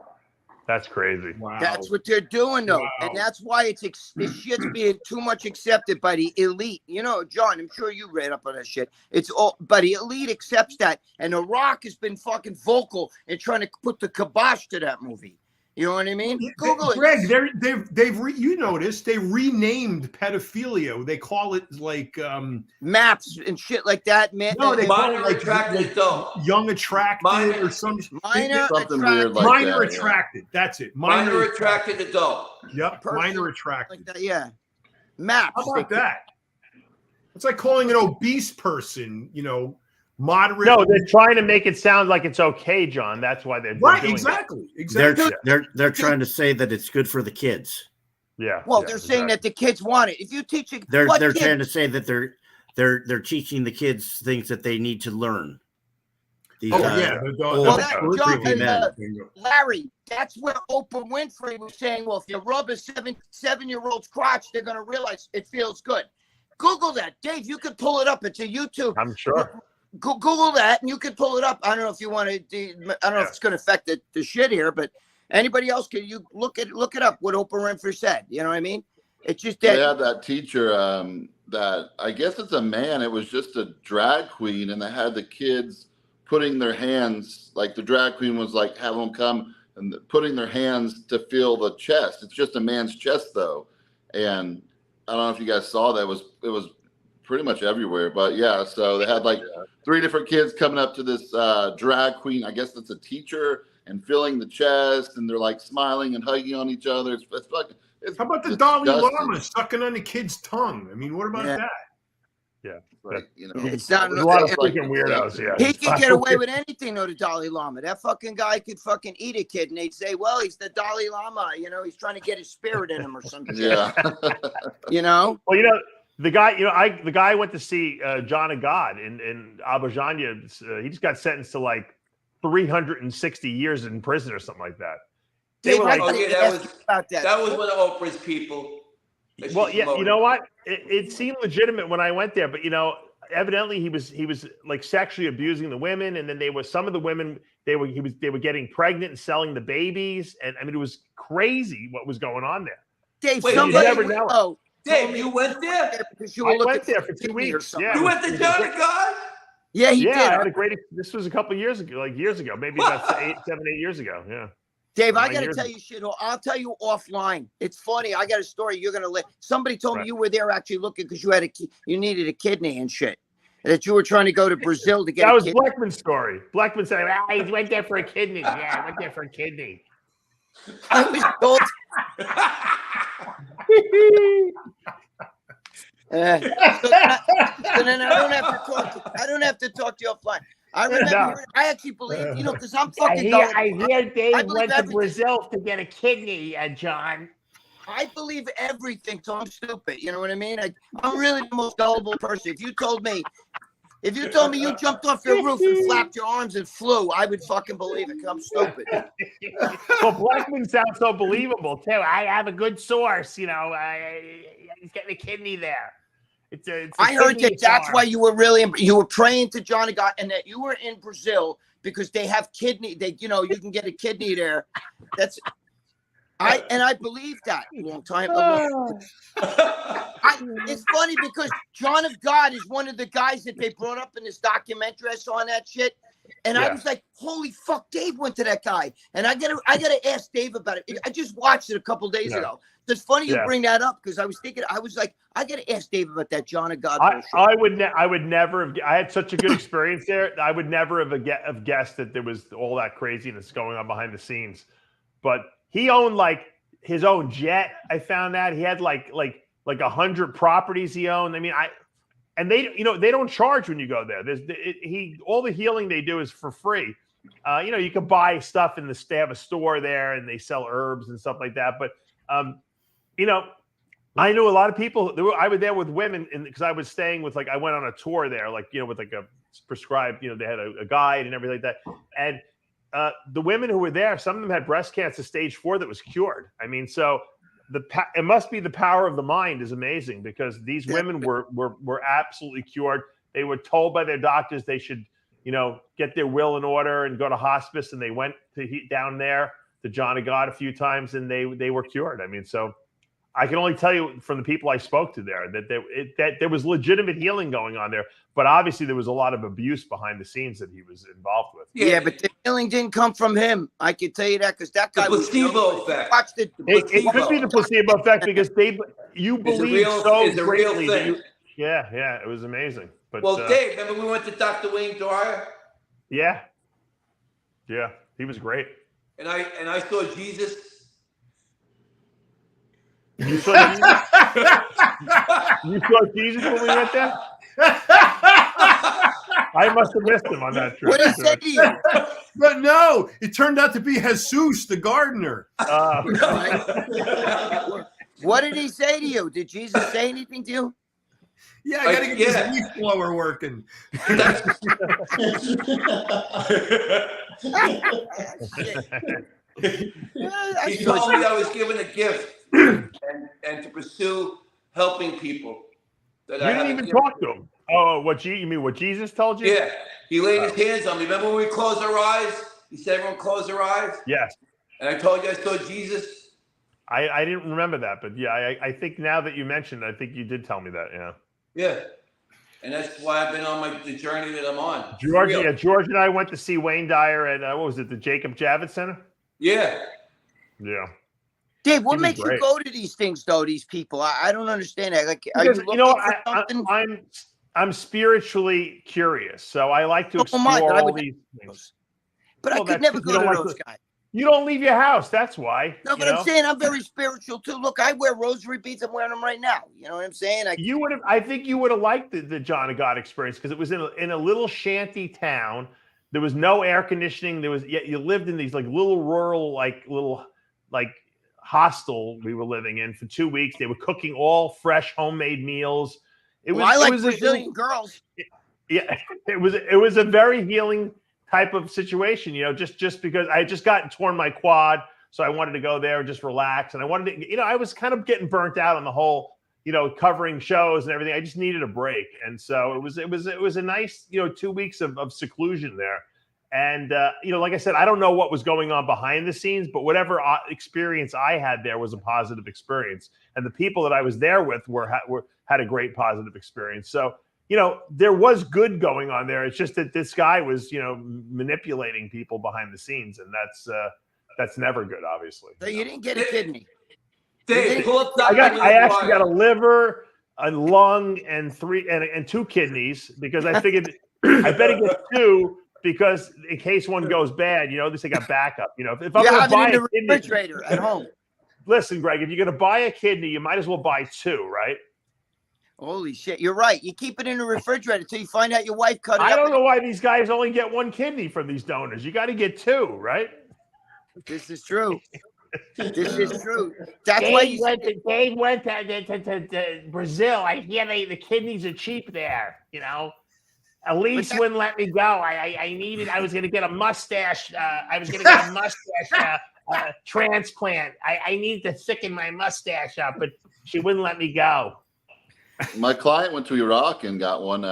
That's crazy. Wow. That's what they're doing, though, Wow. and that's why this shit's being too much accepted by the elite. You know, John, I'm sure you read up on that shit. It's all, but the elite accepts that, and The Rock has been fucking vocal in trying to put the kibosh to that movie. You know what I mean? Google it. Greg, you noticed they renamed pedophilia. They call it like Maps and shit like that, man. no, they call Minor it like attracted adult. young attracted Minor- or some Minor Something attracted, weird like minor that, yeah. attracted. That's it. Minor attracted adult. Yep, Person minor attracted. like that, yeah. Maps. How about that? It's like calling an obese person, moderate. No, they're trying to make it sound like it's okay, John. That's why they're right, doing exactly. They're trying to say that it's good for the kids. That. Yeah. Well, yeah, they're saying exactly. that the kids want it. If you teach a They're what kid? trying to say that they're teaching the kids things that they need to learn. These, Oh yeah, Well, that- John, creepy men. Larry, that's where Oprah Winfrey was saying, well, if you rub a seven-year-old's crotch, they're going to realize it feels good. Google that. Dave, you could pull it up. It's a YouTube. I'm sure. Google that, and you could pull it up. I don't know if you want to. I don't know if it's going to affect the shit here, but anybody else can you look it up? What Oprah Winfrey said. You know what I mean? It's just They that. had that teacher that I guess it's a man. It was just a drag queen, and they had the kids putting their hands, like the drag queen was like having them come and putting their hands to feel the chest. It's just a man's chest though, and I don't know if you guys saw that. It was pretty much everywhere, but yeah. So they had like 3 different kids coming up to this drag queen. I guess that's a teacher, and feeling the chest, and they're like smiling and hugging on each other. It's like. How about the It's Dalai disgusting. Lama sucking on the kid's tongue? I mean, what about Yeah. that? Yeah. Like, It's not- There's a lot of it's like- freaking weirdos. Yeah. He can get away with anything, though, the Dalai Lama. That fucking guy could fucking eat a kid, and they'd say, well, he's the Dalai Lama. You know, he's trying to get his spirit in him or something. Yeah. You know? Well, the guy, the guy I went to see, John of God in Abajania, he just got sentenced to like 360 years in prison or something like that. They Dave, were I like, wanted Oh, yeah, to that ask was- you about that. That was one of Oprah's people. that she well, yeah, you promoted. know what? It seemed legitimate when I went there, but evidently he was like sexually abusing the women, and then some of the women they were getting pregnant and selling the babies, and I mean it was crazy what was going on there. Dave, Wait, somebody you never know. told Dave, me you went there? because you were I looking went there for 2 kidney or weeks. something. Yeah. You went to John of God? Yeah, he Yeah, I had did. a great. This was a couple of years ago, maybe about 7, 8 years ago. Yeah. Dave, I Nine got to years tell ago. you shit. I'll tell you offline. It's funny. I got a story. You're gonna let. Somebody told Right. me you were there actually looking because you needed a kidney and shit. And that you were trying to go to Brazil to get That a was kidney. Blackman's story. Blackman said, he went there for a kidney. Yeah, I went there for a kidney. I was told. So then I don't have to talk. I don't have to talk to you offline. I remember. No. I actually believe, because I'm fucking going. I hear Dave I believe went to everything. Brazil to get a kidney, John. I believe everything, so I'm stupid. You know what I mean? I'm really the most gullible person. If you told me you jumped off your roof and flapped your arms and flew, I would fucking believe it because I'm stupid. Well, Blackman sounds so believable too. I have a good source. He's getting a kidney there. I heard that that's why you were praying to Johnny God, and that you were in Brazil because they have kidney. You can get a kidney there. I believed that a long time. It's funny because John of God is one of the guys that they brought up in this documentary. I saw on that shit, and I was like, "Holy fuck!" Dave went to that guy, and I gotta ask Dave about it. I just watched it a couple days ago. It's funny you bring that up because I was thinking, I was like, I gotta ask Dave about that John of God bullshit. I would never have. I had such a good experience there. I would never have guessed that there was all that craziness going on behind the scenes. But he owned like his own jet. I found out he had like 100 properties he owned. I mean, and they don't charge when you go there. All the healing they do is for free. You can buy stuff they have a store there and they sell herbs and stuff like that. But I knew a lot of people. I was there with women because I was staying with I went on a tour there, with a prescribed. They had a guide and everything like that. And the women who were there, some of them had breast cancer stage 4 that was cured. I mean, so it must be the power of the mind is amazing because these women were absolutely cured. They were told by their doctors they should, get their will in order and go to hospice, and they went down there to John of God a few times, and they were cured. I mean, so I can only tell you from the people I spoke to there that there was legitimate healing going on there, but obviously there was a lot of abuse behind the scenes that he was involved with. Yeah, but the healing didn't come from him. I can tell you that because that guy was placebo effect. It could be the placebo effect because you believe so greatly. Yeah, it was amazing. But Dave, remember we went to Dr. Wayne Dyer? Yeah, he was great. And I saw Jesus. You saw Jesus? You saw Jesus when we went there? I must have missed him on that trip. What did he say to you? But no, it turned out to be Jesus, the gardener. What did he say to you? Did Jesus say anything to you? Yeah, I got to get this leaf blower working. He told me I was given a gift and to pursue helping people. You didn't even talk to him. Oh, you mean what Jesus told you? Yeah, he laid his hands on me. Remember when we closed our eyes? He said, "Everyone close their eyes." Yes. And I told you I saw Jesus. I didn't remember that, but yeah, I think now that you mentioned, I think you did tell me that. Yeah. Yeah. And that's why I've been on the journey that I'm on. George and I went to see Wayne Dyer at what was it, the Jacob Javits Center? Yeah. Yeah. Dave, what makes you go to these things though? These people, I don't understand that. Like, are you looking for something? I'm spiritually curious, so I like to explore all these things. But I could never go to those guys. You don't leave your house. That's why. No, but I'm saying I'm very spiritual too. Look, I wear rosary beads. I'm wearing them right now. You know what I'm saying? I think you would have liked the John of God experience because it was in a little shanty town. There was no air conditioning. You lived in these little rural hostel we were living in for 2 weeks. They were cooking all fresh homemade meals. I like Brazilian girls. Yeah, it was a very healing type of situation, just because I had just torn my quad, so I wanted to go there and just relax, and I wanted to, I was kind of getting burnt out on the whole, covering shows and everything. I just needed a break, and so it was a nice, 2 weeks of seclusion there, and like I said, I don't know what was going on behind the scenes, but whatever experience I had there was a positive experience, and the people that I was there with had a great positive experience. So. There was good going on there. It's just that this guy was, manipulating people behind the scenes, and that's never good, obviously. So you didn't get a kidney. Dave, pull up that. I actually got a liver, a lung, and 2 kidneys because I figured I better get 2 because in case one goes bad, at least I got backup. If I'm going to buy a kidney, refrigerator at home. Listen, Greg, if you're going to buy a kidney, you might as well buy 2, right? Holy shit, you're right. You keep it in the refrigerator until you find out your wife cut it up. I don't know why these guys only get 1 kidney from these donors. You got to get 2, right? This is true. This is true. That's why Dave went to Brazil. I hear the kidneys are cheap there. Elise wouldn't let me go. I was going to get a mustache. I was going to get a mustache transplant. I needed to thicken my mustache up, but she wouldn't let me go. My client went to Iraq and got one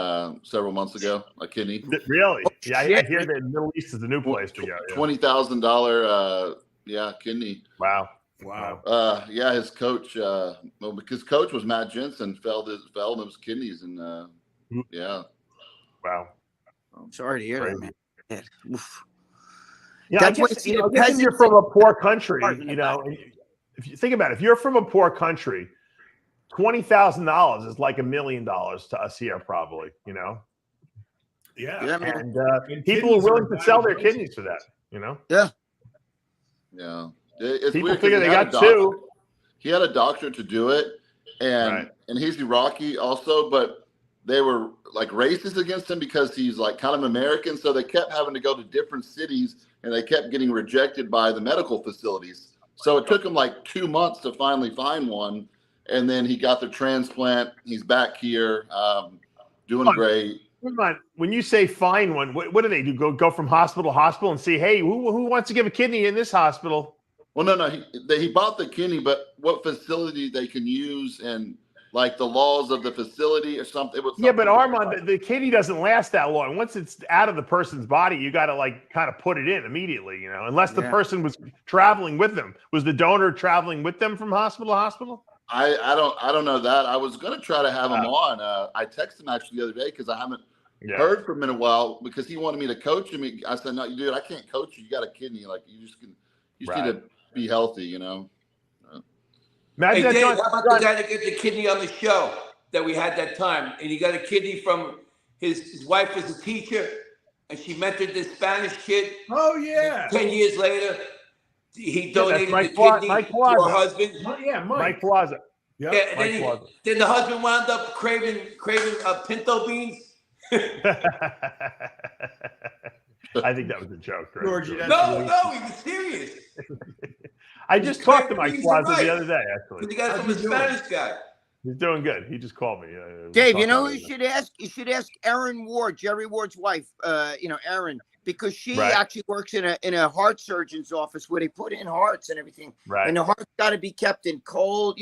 several months ago, a kidney. Really? Yeah, I hear that the Middle East is the new place to go. $20,000, kidney. Wow. Wow. Yeah, his coach. Because coach was Matt Jensen, failed in his kidneys, and yeah. Wow. Sorry to hear that, man. Yeah. Oof. Yeah, That's I why guess, you see the I guess if you're peasants from a poor country, part in the back. and if you think about it, if you're from a poor country, $20,000 is like $1 million to us here, probably. Yeah. Yeah, man. And people are willing to sell their kidneys for that. Yeah. Yeah. It's People weird 'cause figure he they had got a two. He had a doctor to do it, and Right. and he's Iraqi also, but they were like racist against him because he's like kind of American. So they kept having to go to different cities, and they kept getting rejected by the medical facilities. So it took him like 2 months to finally find one, and then he got the transplant. He's back here, doing great. Come on. When you say find one, what do they do? Go from hospital to hospital and see, hey, who wants to give a kidney in this hospital? Well, no, he bought the kidney, but what facility they can use and like the laws of the facility or something. It was Yeah, but something Armand, the kidney doesn't last that long. Once it's out of the person's body, you got to like kind of put it in immediately, unless the person was traveling with them. Was the donor traveling with them from hospital to hospital? I don't know that. I was gonna try to have him on. I texted him actually the other day because I haven't heard from him in a while because he wanted me to coach him. I said, no, dude, I can't coach you. You got a kidney. Like you just need to be healthy, Imagine Hey, that Dave, John- how about the guy that got the kidney on the show that we had that time? And he got a kidney from his wife was a teacher, and she mentored this Spanish kid. Oh, yeah. 10 years later, he that's donated Mike the kidney Mike to Plaza. her husband. Yeah, Mike Plaza. Yeah, and Mike Plaza. then the husband wound up craving pinto beans. I think that was a joke, right? Georgie, that's No, really- he was serious. I just talked to Mike He's Plaza right. the other day, actually. He got it from a Spanish guy. He's doing good. He just called me. Dave, you know who you should ask? You should ask Erin Ward, Jerry Ward's wife. Erin, because she actually works in a heart surgeon's office where they put in hearts and everything. Right. And the heart's got to be kept in cold.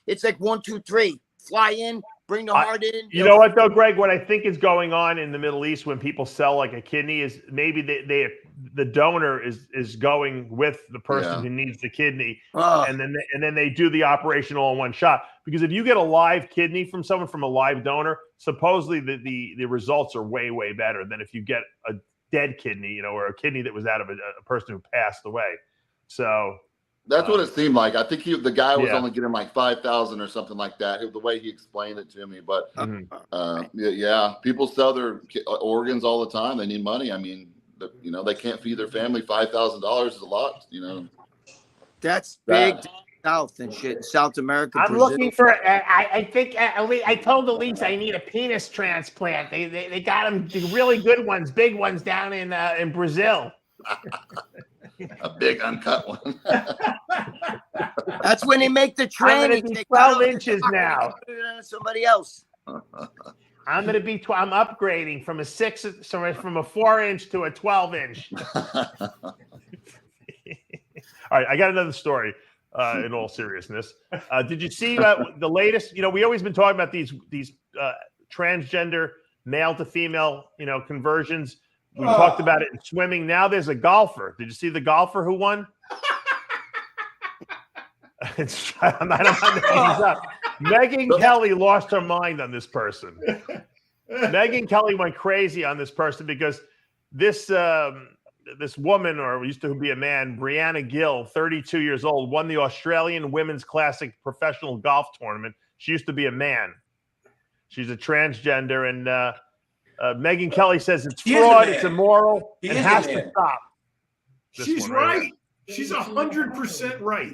It's like 1, 2, 3. Fly in, bring the heart in. You know what though, Greg? What I think is going on in the Middle East when people sell like a kidney is maybe the donor is going with the person who needs the kidney, and then they do the operation all in one shot. Because if you get a live kidney from someone from a live donor, supposedly the results are way better than if you get a dead kidney, or a kidney that was out of a person who passed away. So. That's what it seemed like. I think the guy was only getting like 5,000 or something like that. The way he explained it to me, but people sell their organs all the time. They need money. I mean, they can't feed their family. $5,000 is a lot. That's big South and shit. South America. I'm Brazil. looking for. I think I told Elise I need a penis transplant. They got them really good ones, big ones down in Brazil. A big uncut one. That's when they make the training. I'm 12 inches now. Somebody else. I'm going to be. I'm upgrading from a 4-inch to a 12-inch. All right, I got another story. In all seriousness, did you see the latest? We always been talking about these transgender male to female, conversions. We talked about it in swimming. Now there's a golfer. Did you see the golfer who won? Megan Kelly lost her mind on this person. Megan Kelly went crazy on this person because this woman, or used to be a man, Brianna Gill, 32 years old, won the Australian Women's Classic professional golf tournament. She used to be a man. She's a transgender, and Megan Kelly says it's fraud, it's immoral, and has to stop. She's right. She's 100% right.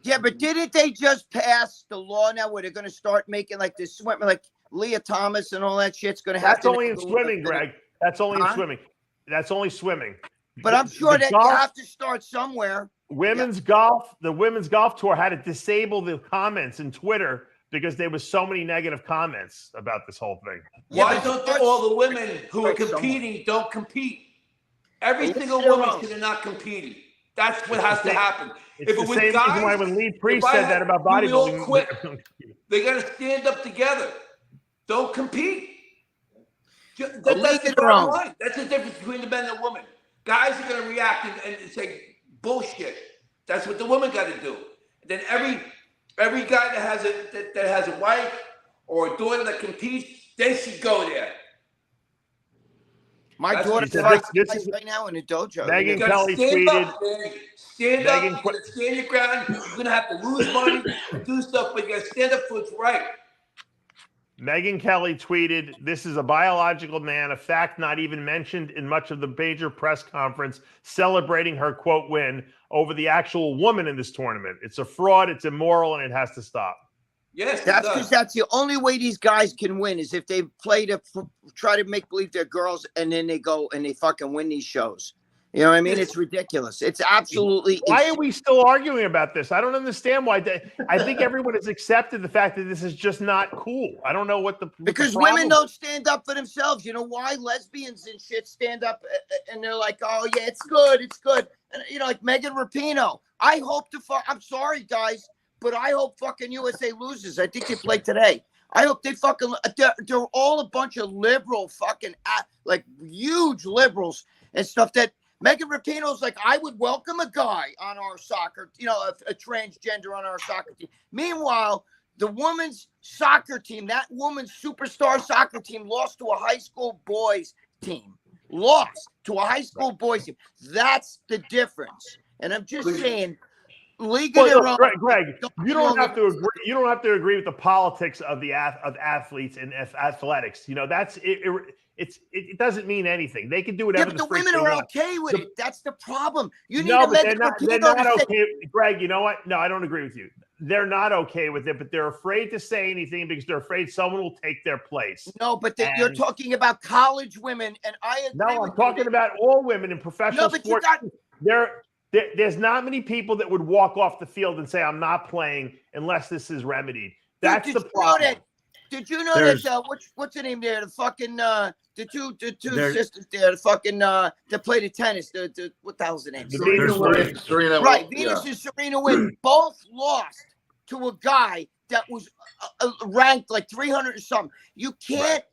Yeah, but didn't they just pass the law now where they're going to start making like this swim, like Leah Thomas and all that shit's going to have? That's only in swimming, Greg. That's only in swimming. That's only swimming. But I'm sure that you have to start somewhere. Women's golf, the women's golf tour had to disable the comments in Twitter because there was so many negative comments about this whole thing. Why don't all the women who are competing don't compete? Every single woman should have not competing. That's what has to happen. It's the same reason why when Lee Priest said that about bodybuilding. They got to stand up together. Don't compete. That's the bottom line. That's the difference between the men and the women. Guys are going to react and say bullshit. That's what the woman got to do. And then every guy that has a wife or a daughter that competes, they should go there. My daughter's right now in a dojo. Megyn Kelly tweeted. Stand up. You gotta stand your ground. You're gonna have to lose money, do stuff, but you gotta stand up for what's right. Megyn Kelly tweeted, "This is a biological man, a fact not even mentioned in much of the major press conference celebrating her, quote, win over the actual woman in this tournament. It's a fraud, it's immoral, and it has to stop." Yes, that's because that's the only way these guys can win is if they play to try to make believe they're girls and then they go and they fucking win these shows. You know what I mean? It's ridiculous. It's absolutely. Why are we still arguing about this? I don't understand why. I think everyone has accepted the fact that this is just not cool. I don't know what the because the women don't stand up for themselves. You know why? Lesbians and shit stand up and they're like, "Oh yeah, it's good, it's good." And you know, like Megan Rapinoe. I hope to fuck. I'm sorry, guys, but I hope fucking USA loses. I think they play today. I hope they fucking. They're all a bunch of liberal fucking like huge liberals and stuff that. Megan Rapinoe's like, I would welcome a guy on our soccer, you know, a transgender on our soccer team. Meanwhile, the women's soccer team, that woman's superstar soccer team lost to a high school boys team. Lost to a high school boys team. That's the difference. And I'm just saying, League of their own. Greg, you don't have to agree. You don't have to agree with the politics of the athletes and athletics. You know, that's it. It doesn't mean anything. They can do whatever. Yeah, but the women are okay with it. That's the problem. You need no, to but make they're not okay. Greg, you know what? No, I don't agree with you. They're not okay with it, but they're afraid to say anything because they're afraid someone will take their place. No, but you're talking about college women, and I agree. No, I'm talking about all women in professional sports. There's not many people that would walk off the field and say, I'm not playing unless this is remedied. That's the problem. Did you know that what's the name there? The fucking the two sisters there, the fucking that play the tennis. What the hell's the name? Serena. Right, Venus and Serena Williams both lost to a guy that was ranked like 300 or something. You can't,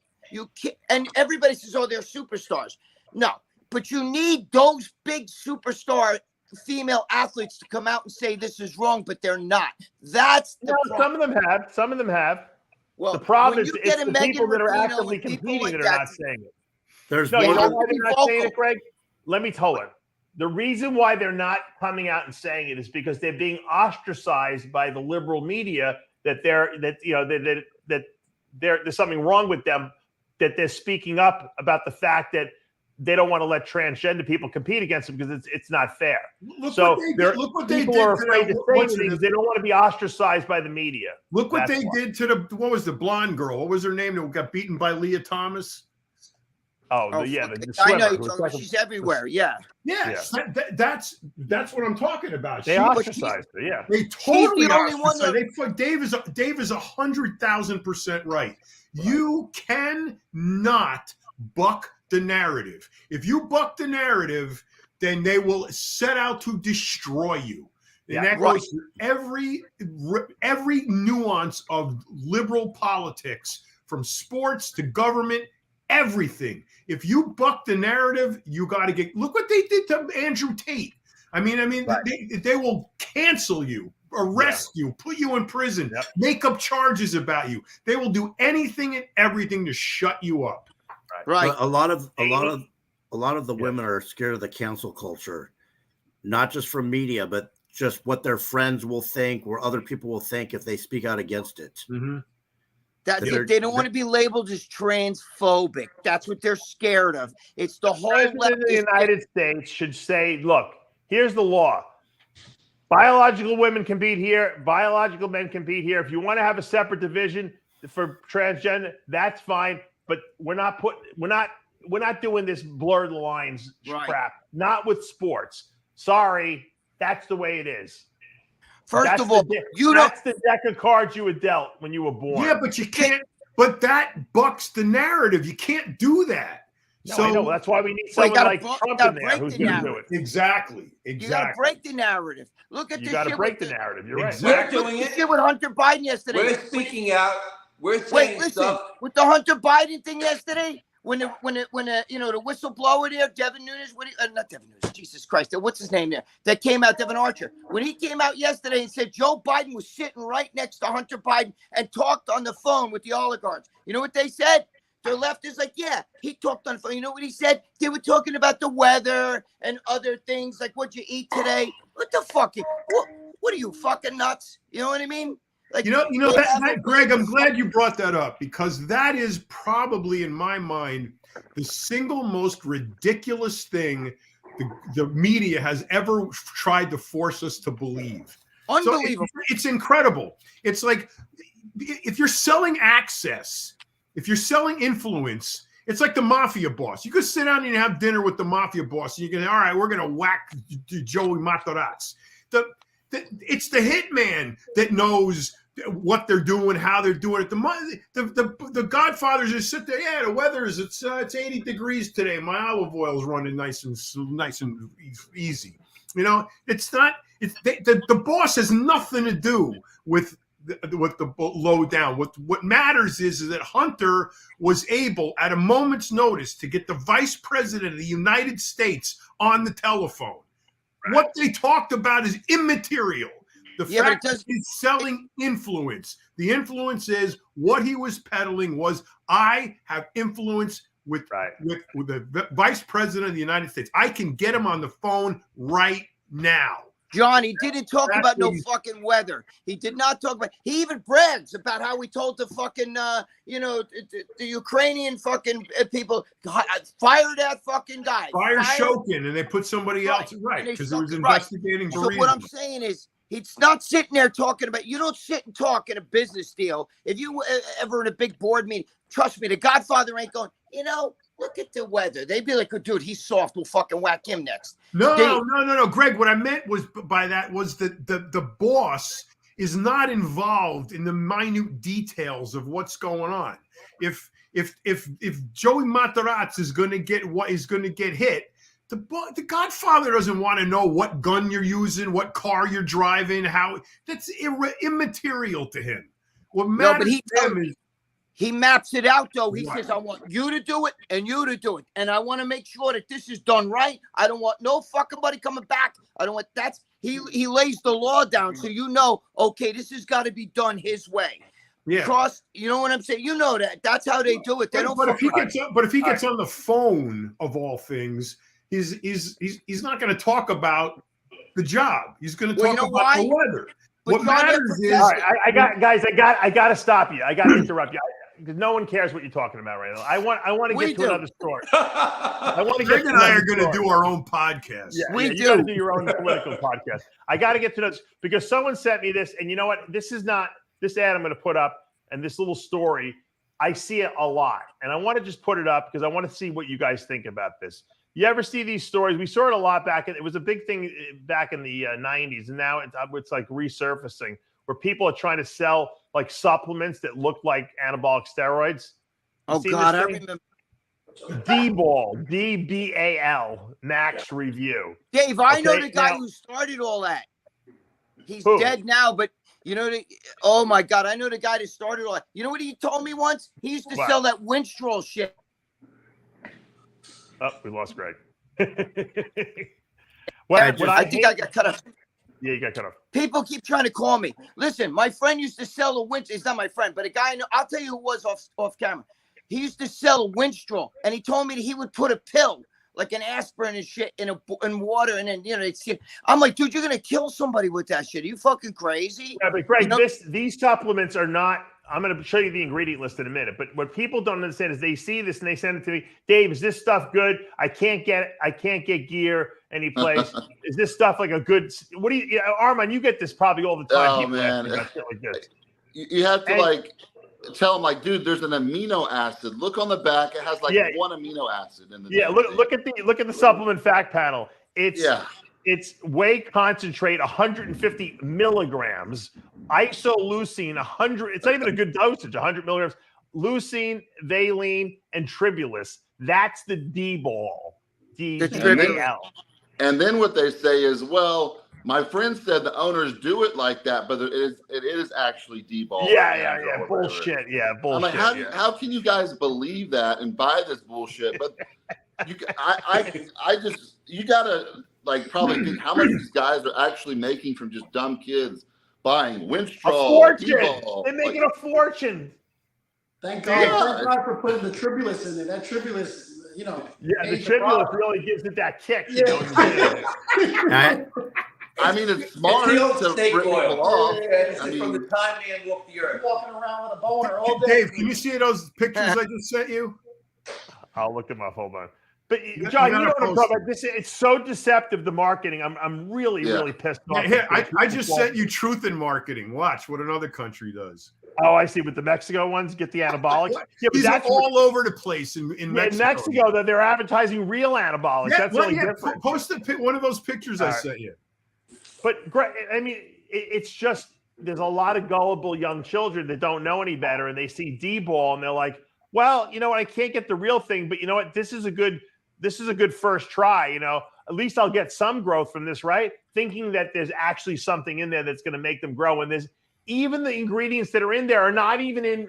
and everybody says, oh, they're superstars. No, but you need those big superstar female athletes to come out and say this is wrong, but they're not. That's the problem. Some of them have. Well, the problem is it's the people that are actively competing that are not saying it. You know why they're not saying it, Greg? Let me tell you. The reason why they're not coming out and saying it is because they're being ostracized by the liberal media that there's something wrong with them, that they're speaking up about the fact that they don't want to let transgender people compete against them because it's not fair. People are afraid to say things. They don't want to be ostracized by the media. Look what they did to what was the blonde girl? What was her name that got beaten by Leah Thomas? The I know you're talking about. She's everywhere. Yeah. Yes. That's what I'm talking about. They ostracized her. Yeah. They totally ostracized her. Dave is 100,000% right. You cannot buck the narrative. If you buck the narrative, then they will set out to destroy you. And that goes through every nuance of liberal politics, from sports to government, everything. If you buck the narrative, you got to get. Look what they did to Andrew Tate. I mean, they will cancel you, arrest you, put you in prison, make up charges about you. They will do anything and everything to shut you up. Right. But a lot of the women are scared of the cancel culture, not just from media, but just what their friends will think or other people will think if they speak out against it. Mm-hmm. They don't want to be labeled as transphobic. That's what they're scared of. It's the whole President of the United States should say, look, here's the law. Biological women compete here. Biological men compete here. If you want to have a separate division for transgender, that's fine. But we're not doing this blur the lines crap. Not with sports. Sorry, that's the way it is. First of all, that's the deck of cards you were dealt when you were born. Yeah, but you can't. But that bucks the narrative. You can't do that. No, I know. That's why we need someone like Trump in there who's going to do it. Exactly. You got to break the narrative. Look at you this. You got to break the narrative. You're right. We're doing it. Shit with Hunter Biden yesterday. We're speaking out. We're saying stuff. With the Hunter Biden thing yesterday, when the whistleblower there, Devin Nunes, not Devin Nunes, Jesus Christ, what's his name there? That came out, Devin Archer. When he came out yesterday and said Joe Biden was sitting right next to Hunter Biden and talked on the phone with the oligarchs. You know what they said? The left is like, yeah, he talked on the phone. You know what he said? They were talking about the weather and other things like what'd you eat today? What the fuck? What are you, fucking nuts? You know what I mean? Like, that Greg, I'm glad you brought that up because that is probably, in my mind, the single most ridiculous thing the media has ever tried to force us to believe. Unbelievable. So it's incredible. It's like if you're selling access, if you're selling influence, it's like the mafia boss. You could sit down and have dinner with the mafia boss, and you can, all right, we're going to whack Joey Matarazzi. It's the hitman that knows what they're doing, how they're doing it. The Godfathers just sit there. Yeah, the weather is it's 80 degrees today. My olive oil is running nice and easy. You know, it's not. The boss has nothing to do with the low down. What matters is that Hunter was able, at a moment's notice, to get the vice president of the United States on the telephone. Right. What they talked about is immaterial. The fact that he's selling influence. The influence is what he was peddling was, I have influence with the vice president of the United States. I can get him on the phone right now. John, he didn't talk about no fucking weather. He did not talk about. He even brags about how we told the fucking, the Ukrainian fucking people, fire that fucking guy. Fire Shokin, and they put somebody else right because he was investigating. So what I'm saying is, he's not sitting there talking about. You don't sit and talk in a business deal. If you ever in a big board meeting, trust me, the Godfather ain't going. Look at the weather. They'd be like, oh, dude, he's soft. We'll fucking whack him next. No. Greg, what I meant was that the boss is not involved in the minute details of what's going on. If Joey Matarazzi is going to get hit, the Godfather doesn't want to know what gun you're using, what car you're driving, how. That's immaterial to him. What matters to him is. He maps it out, though. He says, I want you to do it and you to do it. And I want to make sure that this is done right. I don't want no fucking buddy coming back. I don't want he lays the law down so okay, this has got to be done his way. Yeah. You know what I'm saying? You know that. That's how they do it. They don't. But if he gets on the phone of all things, he's not going to talk about the job. He's going to talk about the weather. What matters is. All right, I got to stop you. I got to interrupt you. Because no one cares what you're talking about right now. I want to get to another story. Greg and I are going to do our own podcast. Yeah, you got to do your own political podcast. I got to get to this because someone sent me this, and you know what? This is not this ad I'm going to put up, and this little story. I see it a lot, and I want to just put it up because I want to see what you guys think about this. You ever see these stories? We saw it a lot it was a big thing back in the 90s, and now it's like resurfacing where people are trying to sell like supplements that look like anabolic steroids. Oh God, I remember. D-Ball, D-B-A-L, Max Review. Dave, I know the guy who started all that. He's dead now, but oh my God, I know the guy that started all that. You know what he told me once? He used to sell that Winstrol shit. Oh, we lost Greg. I think I got cut off. Yeah, you got cut off. People keep trying to call me. Listen, my friend used to sell a Winstrol. He's not my friend, but a guy I know. I'll tell you who was off camera. He used to sell a Winstrol, and he told me that he would put a pill, like an aspirin and shit, in water, and then I'm like, dude, you're gonna kill somebody with that shit. Are you fucking crazy? Yeah, but Greg, these supplements are not. I'm going to show you the ingredient list in a minute. But what people don't understand is they see this and they send it to me. Dave, is this stuff good? I can't get gear anyplace. Is this stuff like a good? What do you, Armand? You get this probably all the time. Oh people man, about shit like this. You have to tell them like, dude, there's an amino acid. Look on the back. It has one amino acid in the. Yeah, look at the supplement fact panel. It's whey concentrate, 150 milligrams. Isoleucine, 100. It's not even a good dosage, 100 milligrams. Leucine, valine, and tribulus. That's the D-ball. D-B-A-L. And then what they say is, well, My friend said the owners do it like that, but it is actually D-ball. Yeah. Bullshit. Yeah, I'm like, bullshit. how can you guys believe that and buy this bullshit? But I just, you gotta like probably think how much these guys are actually making from just dumb kids buying Winstrol, A fortune. D-ball. They're making a fortune. Thank God for putting the tribulus in there. That tribulus, you know. Yeah, the tribulus really gives it that kick. You know, I mean, it's smart It's the old to snake rip oil. people off. It's I mean, from the time man walked the earth. Walking around with a boner all day. Dave, can you see those pictures I just sent you? I'll look them up. Hold on. But You John, gotta you know what I'm post talking about. This it's so deceptive. The marketing. I'm really pissed off. Here, I just sent you Truth in Marketing. Watch what another country does. Oh, I see. With the Mexico ones, get the anabolics. Yeah, but These are that's all over the place in in Mexico. Mexico that they're advertising real anabolics. That's really different. Post one of those pictures I All right. sent you. But I mean, it's just there's a lot of gullible young children that don't know any better, and they see D-ball and they're like, "Well, you know what? I can't get the real thing, but you know what? This is a good first try. You know, at least I'll get some growth from this, right?" Thinking that there's actually something in there that's going to make them grow, and there's even the ingredients that are in there are not even in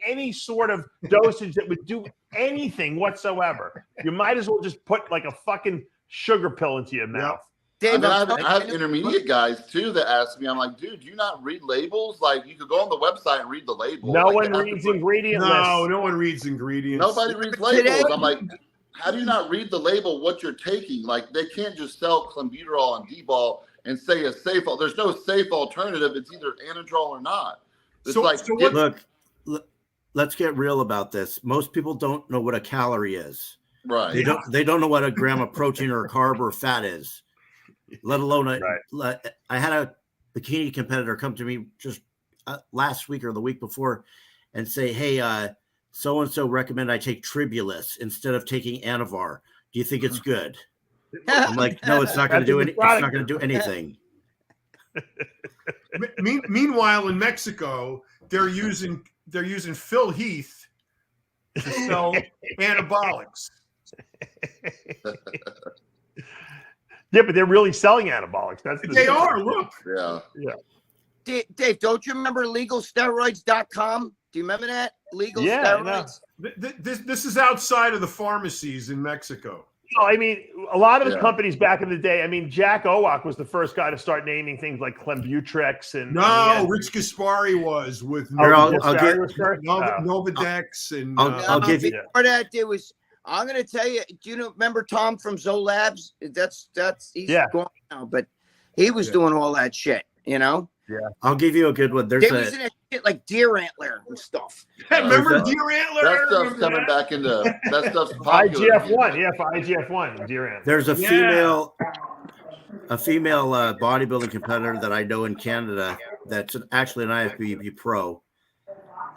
any sort of dosage that would do anything whatsoever. You might as well just put like a fucking sugar pill into your mouth. Dave, I have intermediate guys too that ask me, I'm like, dude, do you not read labels? Like, you could go on the website and read the label. No like, one reads ingredient lists. No one reads ingredients. Nobody reads labels. I'm like, how do you not read the label what you're taking? Like, they can't just sell clenbuterol and D-ball and say a safe. There's no safe alternative. It's either anadrol or not. It's look, let's get real about this. Most people don't know what a calorie is. Right. They don't know what a gram of protein or a carb or fat is. Let alone I had a bikini competitor come to me just last week or the week before and say, "Hey, so and so recommend I take Tribulus instead of taking Anavar. Do you think it's good?" I'm like, "No, it's not going to do any. It's not going to do anything." Meanwhile, in Mexico, they're using Phil Heath to sell anabolics. Yeah, but they're really selling anabolics. They are. Look. Yeah. Dave, don't you remember legalsteroids.com? Do you remember that? Legal steroids? No. This is outside of the pharmacies in Mexico. No, I mean, a lot of the companies back in the day, I mean, Jack Owak was the first guy to start naming things like Clenbuterol and... No, Rich Gaspari was with Novadex and... I'll give you... Before that, there was... I'm going to tell you, do you remember Tom from Zolabs? He's gone now, but he was doing all that shit, you know? Yeah. I'll give you a good one. They was in that shit like deer antler and stuff. Remember deer antler? That stuff's coming back into that stuff's popular. IGF-1, yeah, for IGF-1 deer antler. There's a female bodybuilding competitor that I know in Canada that's actually an IFBB pro,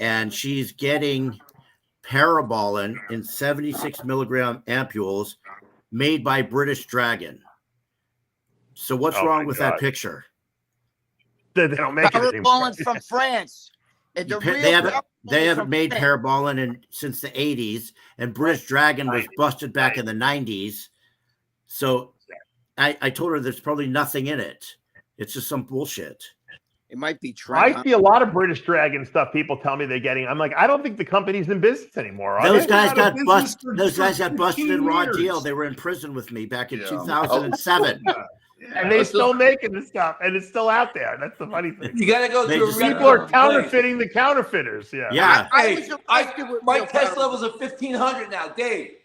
and she's getting Parabolin in 76 milligram ampules made by British Dragon. So what's wrong with that picture? They don't make anything. Parabolin's from France. They haven't made Parabolin since the 80s, and British Dragon was busted back in the 90s. So I told her there's probably nothing in it. It's just some bullshit. It might be true. I see a lot of British Dragon stuff people tell me they're getting. I'm like, I don't think the company's in business anymore. Those guys got busted. Those guys got busted in raw deal. They were in prison with me back in 2007. And they're still making the stuff, and it's still out there. That's the funny thing. You got to go through. People are counterfeiting the counterfeiters. Yeah. My test levels are 1,500 now. Dave,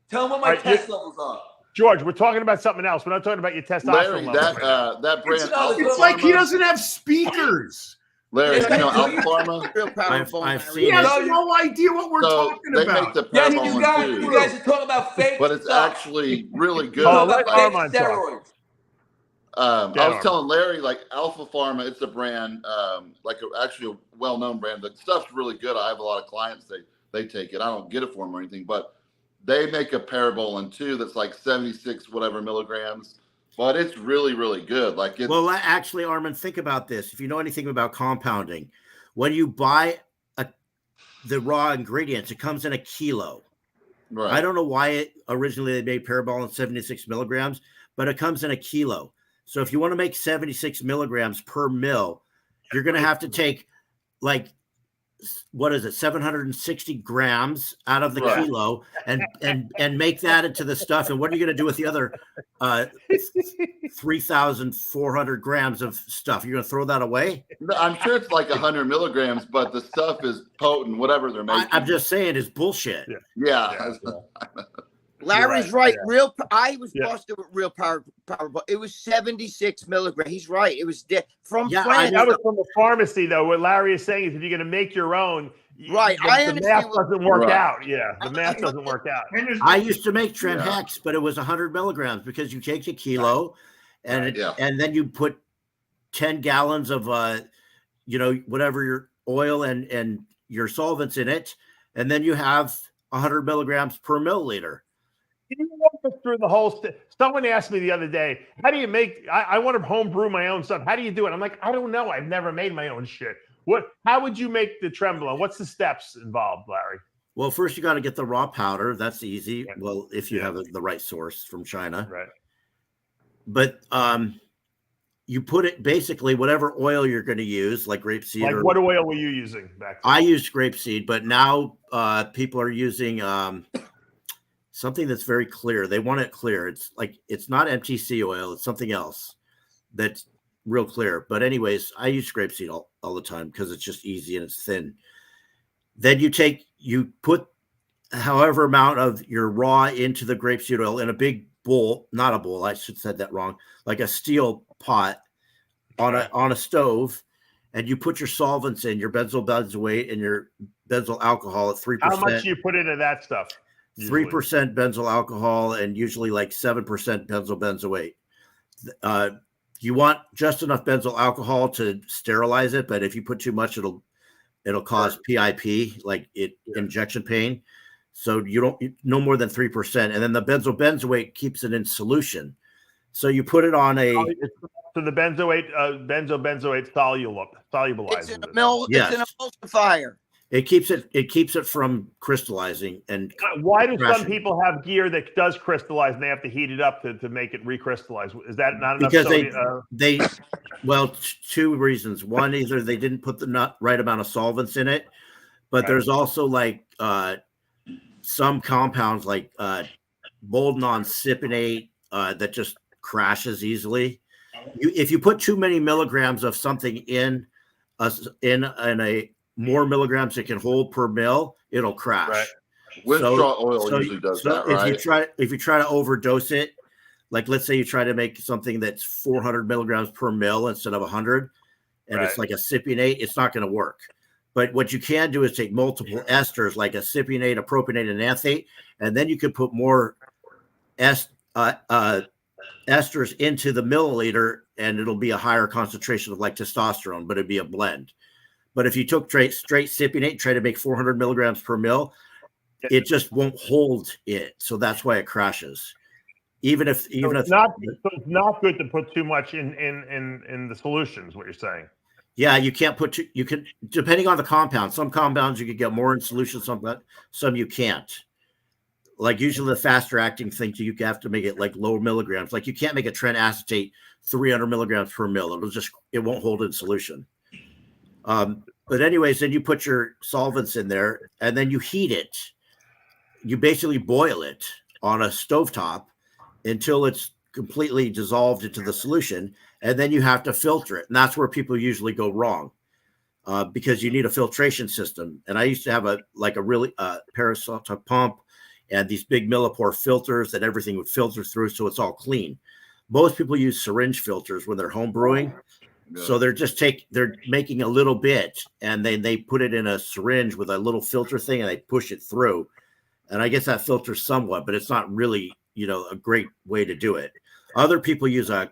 tell them what my test levels are. George, we're talking about something else. We're not talking about your testosterone Larry, that brand. It's like he doesn't have speakers. Larry, you know Alpha Pharma? I've seen he has no idea what we're talking they about. Make the you guys are talking about fake but it's stuff. actually really good. Steroids. I was telling Larry, like Alpha Pharma, it's a brand, actually a well-known brand. The stuff's really good. I have a lot of clients, they take it. I don't get it for them or anything, but they make a Parabolin too that's like 76 whatever milligrams, but it's really, really good. Well, actually, Armin, think about this. If you know anything about compounding, when you buy the raw ingredients, it comes in a kilo. Right. I don't know why originally they made Parabolin 76 milligrams, but it comes in a kilo. So if you want to make 76 milligrams per mil, you're going to have to take like, what is it, 760 grams out of the kilo and make that into the stuff. And what are you going to do with the other 3,400 grams of stuff? You're going to throw that away? No, I'm sure it's like 100 milligrams, but the stuff is potent, whatever they're making. I'm just saying it's bullshit. Yeah. Larry's right. I was busted with real power, but it was 76 milligrams. He's right. It was from France. That was from the pharmacy, though. What Larry is saying is if you're going to make your own, right? The math doesn't work out. Yeah, the math doesn't work out. I used to make Trenhex, but it was 100 milligrams because you take a kilo, and and then you put 10 gallons of whatever your oil and your solvents in it, and then you have 100 milligrams per milliliter. Can you walk us through the whole someone asked me the other day, how do you make, I want to home brew my own stuff. How do you do it? I'm like, I don't know. I've never made my own shit. How would you make the trembolo? What's the steps involved, Larry? Well, first you got to get the raw powder. That's easy. Well, if you have the right source from China. Right. But you put it basically whatever oil you're going to use, like grapeseed. Like what oil were you using back then? I used grapeseed, but now people are using something that's very clear. They want it clear. It's not MTC oil. It's something else that's real clear. But anyways, I use grapeseed all the time because it's just easy and it's thin. Then you put however amount of your raw into the grapeseed oil in a big bowl, not a bowl. I should have said that wrong. Like a steel pot on a stove, and you put your solvents in, your benzoyl benzoate and your benzoyl alcohol at 3%. How much do you put into that stuff? 3% benzoyl alcohol and usually like 7% benzoyl benzoate. You want just enough benzoyl alcohol to sterilize it, but if you put too much, it'll cause PIP, like injection pain. So you don't no more than 3%, and then the benzoyl benzoate keeps it in solution. So you put it on a. So the benzoate solubilizes. It's in a mill. It's an emulsifier. It keeps it from crystallizing. And why do some people have gear that does crystallize and they have to heat it up to make it recrystallize? Is that not enough? Because well, two reasons. One, either they didn't put the right amount of solvents in it, but there's also like some compounds like boldenone cypionate that just crashes easily. If you put too many milligrams of something in a more milligrams it can hold per mil, it'll crash. Right. Withdraw oil usually does that, right? If you try to overdose it, like let's say you try to make something that's 400 milligrams per mil instead of 100, and it's like a cypionate, it's not going to work. But what you can do is take multiple esters, like a cypionate, a propionate, and an anthate, and then you can put more esters into the milliliter, and it'll be a higher concentration of like testosterone, but it'd be a blend. But if you took straight cypionate, try to make 400 milligrams per mil, it just won't hold it. So that's why it crashes. It's not good to put too much in the solutions. What you're saying? Yeah, you can't put you can, depending on the compound. Some compounds you can get more in solution, some you can't. Like usually the faster acting things, you have to make it like low milligrams. Like you can't make a tren acetate 300 milligrams per mil. It won't hold in solution. But anyways, then you put your solvents in there and then you heat it. You basically boil it on a stovetop until it's completely dissolved into the solution. And then you have to filter it. And that's where people usually go wrong because you need a filtration system. And I used to have a really parasite pump and these big millipore filters that everything would filter through. So it's all clean. Most people use syringe filters when they're home brewing. So they're making a little bit and then they put it in a syringe with a little filter thing and they push it through. And I guess that filters somewhat, but it's not really, a great way to do it. Other people use a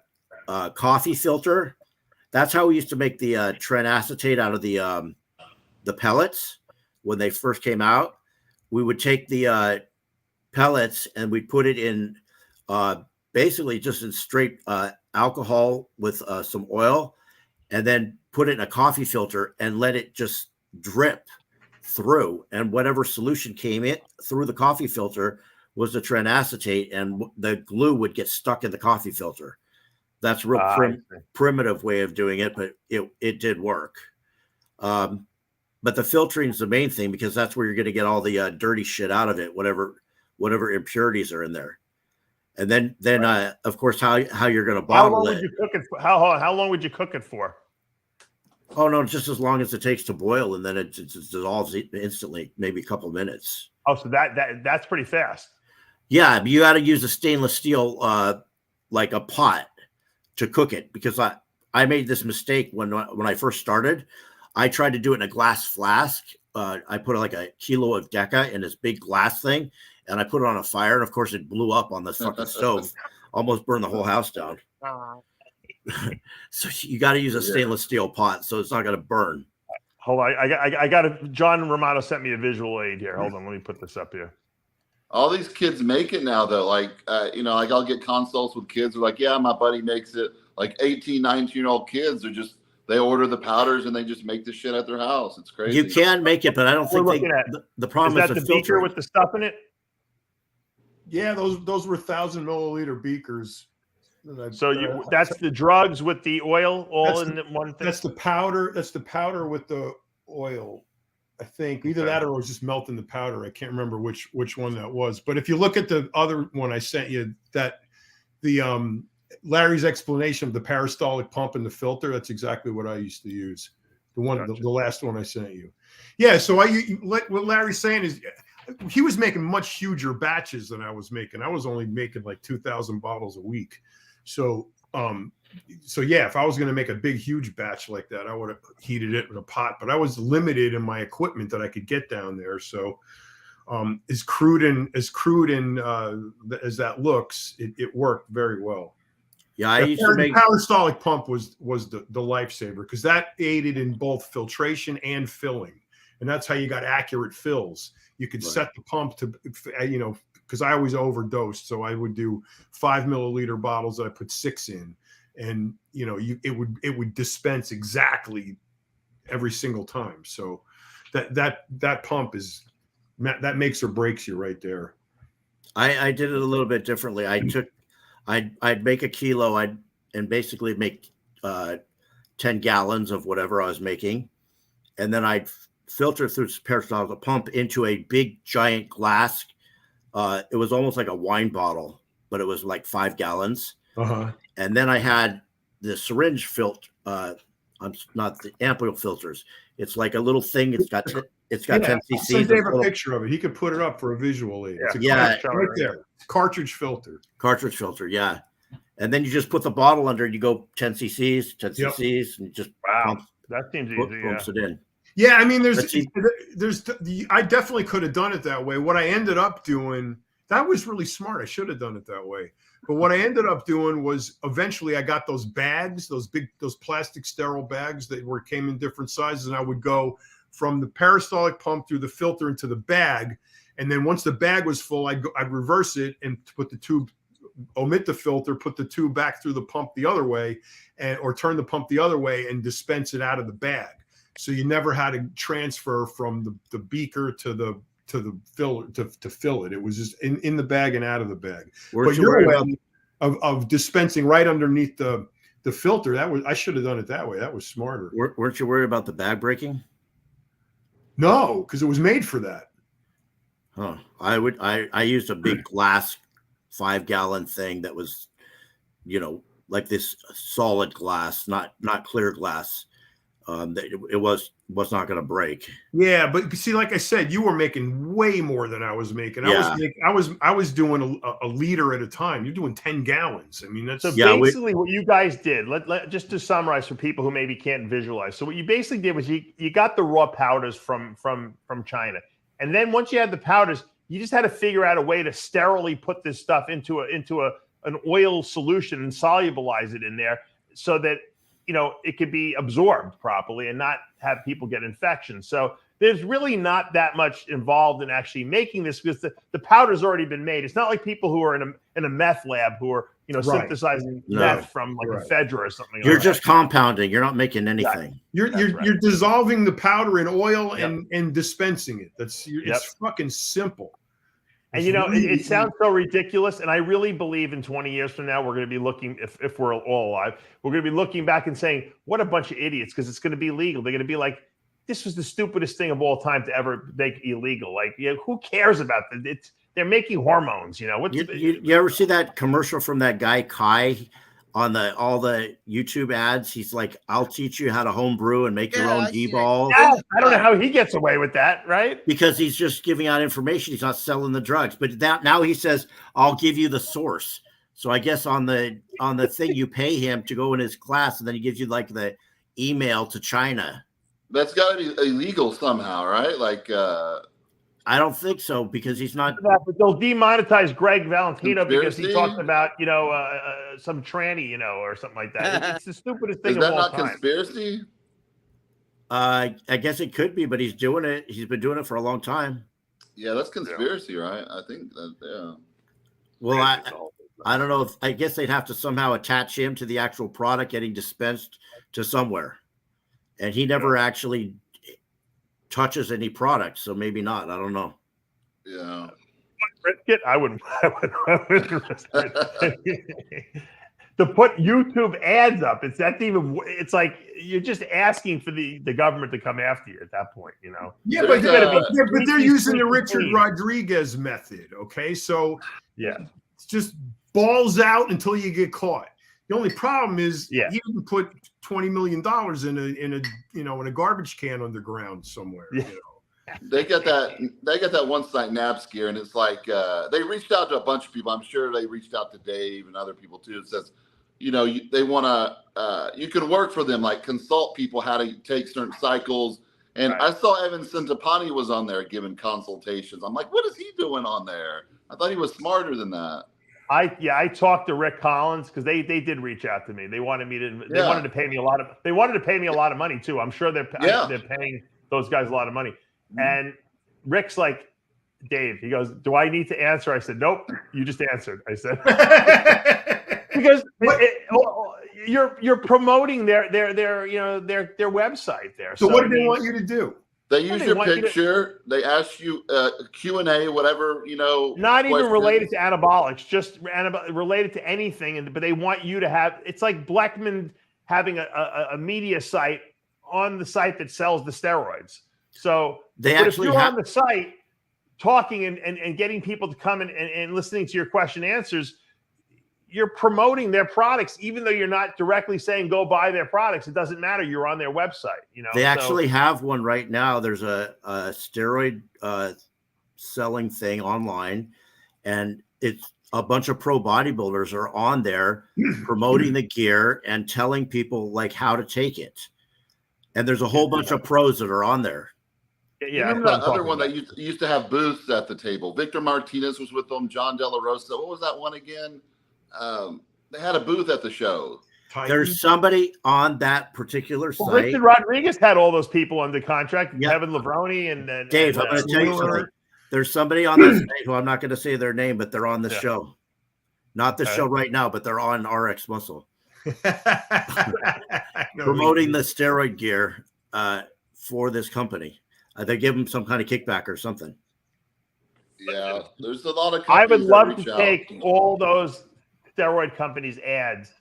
coffee filter. That's how we used to make the tren acetate out of the pellets when they first came out. We would take the pellets and we'd put it in basically just in straight alcohol with some oil, and then put it in a coffee filter and let it just drip through. And whatever solution came in through the coffee filter was the tren acetate, and the glue would get stuck in the coffee filter. That's a real primitive way of doing it, but it did work. But the filtering is the main thing, because that's where you're going to get all the dirty shit out of it, whatever impurities are in there. And then of course, how you're going to bottle it. Would you cook it for? How long would you cook it for? Oh no, just as long as it takes to boil, and then it dissolves instantly, maybe a couple of minutes. Oh, so that's pretty fast. Yeah, but you got to use a stainless steel, like a pot, to cook it, because I made this mistake when I first started. I tried to do it in a glass flask. I put like a kilo of Deca in this big glass thing, and I put it on a fire, and of course it blew up on the fucking stove, almost burned the whole house down. So you got to use a stainless steel pot, so it's not going to burn. Hold on, I got it. John Romano sent me a visual aid here. Hold on, let me put this up here. All these kids make it now, though. Like, like I'll get consults with kids who are like, yeah, my buddy makes it. Like 18, 19-year-old kids are just, they order the powders and they just make the shit at their house. It's crazy. You can make it, but I don't think the problem is that the beaker with the stuff in it. Yeah, those were 1,000 milliliter beakers. So that's the drugs with the oil all in one thing. That's the powder. That's the powder with the oil. I think either that or it was just melting the powder. I can't remember which one that was. But if you look at the other one I sent you, that the Larry's explanation of the peristaltic pump and the filter, that's exactly what I used to use. The one, the last one I sent you. Yeah. So what Larry's saying is, he was making much huger batches than I was making. I was only making like 2,000 bottles a week. So yeah, if I was going to make a big, huge batch like that, I would have heated it in a pot, but I was limited in my equipment that I could get down there. So as crude as that looks, it worked very well. Yeah, I used to make the peristaltic pump was the lifesaver, because that aided in both filtration and filling. And that's how you got accurate fills. You could set the pump to, because I always overdosed. So I would do 5 milliliter bottles that I put 6 in. And, it would dispense exactly every single time. So that pump that makes or breaks you right there. I did it a little bit differently. I'd make a kilo. And basically make 10 gallons of whatever I was making. And then I'd filter through the peristaltic pump into a big giant glass. It was almost like a wine bottle, but it was like 5 gallons. And then I had the syringe filter. Not the ampoule filters. It's like a little thing. It's got 10 cc's. Send Dave a picture of it. He could put it up for a visual aid. It's right there. Cartridge filter. Yeah. And then you just put the bottle under it. You go 10 cc's, 10 cc's, and you just that seems easy. Pumps it in. Yeah, I mean, I definitely could have done it that way. What I ended up doing, that was really smart. I should have done it that way. But what I ended up doing was eventually I got those bags, those plastic sterile bags that came in different sizes, and I would go from the peristaltic pump through the filter into the bag, and then once the bag was full, I'd reverse it and put the tube, omit the filter, put the tube back through the pump the other way, or turn the pump the other way and dispense it out of the bag. So you never had to transfer from the beaker to the filler to fill it. It was just in the bag and out of the bag. But your way of dispensing right underneath the filter, I should have done it that way. That was smarter. Weren't you worried about the bag breaking? No, because it was made for that. Huh. I used a big glass 5 gallon thing that was, like this solid glass, not clear glass. That it was not going to break. Yeah, but see, like I said, you were making way more than I was making. I was doing a liter at a time. You're doing 10 gallons. I mean, that's basically what you guys did. Let just to summarize for people who maybe can't visualize. So what you basically did was you got the raw powders from China, and then once you had the powders, you just had to figure out a way to sterilely put this stuff into an oil solution and solubilize it in there so that it could be absorbed properly and not have people get infections. So there's really not that much involved in actually making this, because the powder's already been made. It's not like people who are in a meth lab who are synthesizing meth from like ephedra or something. You're just compounding. You're not making anything. You're dissolving the powder in oil and dispensing it. It's fucking simple. And it sounds so ridiculous, and I really believe in 20 years from now we're going to be looking, if we're all alive, we're going to be looking back and saying, "What a bunch of idiots!" Because it's going to be legal. They're going to be like, "This was the stupidest thing of all time to ever make illegal." Like, who cares about that? They're making hormones. You ever see that commercial from that guy Kai on all the YouTube ads? He's like, "I'll teach you how to homebrew and make your own D-balls." Yeah, I don't know how he gets away with that, right? Because he's just giving out information. He's not selling the drugs. But now he says, "I'll give you the source." So I guess on the thing you pay him to go in his class, and then he gives you like the email to China. That's got to be illegal somehow, right? Like, I don't think so, because he's not. But they'll demonetize Greg Valentino because he talked about some tranny, or something like that. It's the stupidest thing Is of that all not time. conspiracy? I guess it could be, but he's doing it. He's been doing it for a long time. Yeah, that's conspiracy, right? I think that. Yeah. Well, I don't know. I guess they'd have to somehow attach him to the actual product getting dispensed to somewhere, and he never actually touches any product, so maybe not. I don't know. Yeah. I wouldn't risk it. To put YouTube ads up, it's like you're just asking for the government to come after you at that point, Yeah, but they're using the Richard Rodriguez method. Okay, so yeah, it's just balls out until you get caught. The only problem is he didn't put $20 million in a garbage can underground somewhere. Yeah. They got that one site Napskier, and it's like they reached out to a bunch of people. I'm sure they reached out to Dave and other people too. It says, they want to you can work for them, like consult people how to take certain cycles. And I saw Evan Centopani was on there giving consultations. I'm like, what is he doing on there? I thought he was smarter than that. I talked to Rick Collins because they did reach out to me. They wanted me to. They wanted to pay me a lot of money too. I'm sure they're paying those guys a lot of money. And Rick's like, Dave, he goes, "Do I need to answer?" I said, "Nope, you just answered." I said, because you're promoting their website there. So what do they want you to do? They use your picture. They ask you Q&A, whatever, Not even related to anabolics, just related to anything. But they want you to have. It's like Bleckman having a media site on the site that sells the steroids. So if you're on the site talking and getting people to come and listening to your question and answers, you're promoting their products, even though you're not directly saying go buy their products. It doesn't matter. You're on their website. They actually have one right now. There's a steroid selling thing online, and it's a bunch of pro bodybuilders are on there promoting the gear and telling people like how to take it. And there's a whole bunch of pros that are on there. Yeah, remember that other one that used to have booths at the table. Victor Martinez was with them. John De La Rosa. What was that one again? They had a booth at the show. There's somebody on that particular site. Richard Rodriguez had all those people under contract. Yep. Kevin Lavroni and Dave. I'm going to tell you something. There's somebody on this site who I'm not going to say their name, but they're on the show. Not the show right now, but they're on RX Muscle. Promoting the steroid gear for this company. They give them some kind of kickback or something. Yeah, there's a lot of. I would love to take all those steroid companies' ads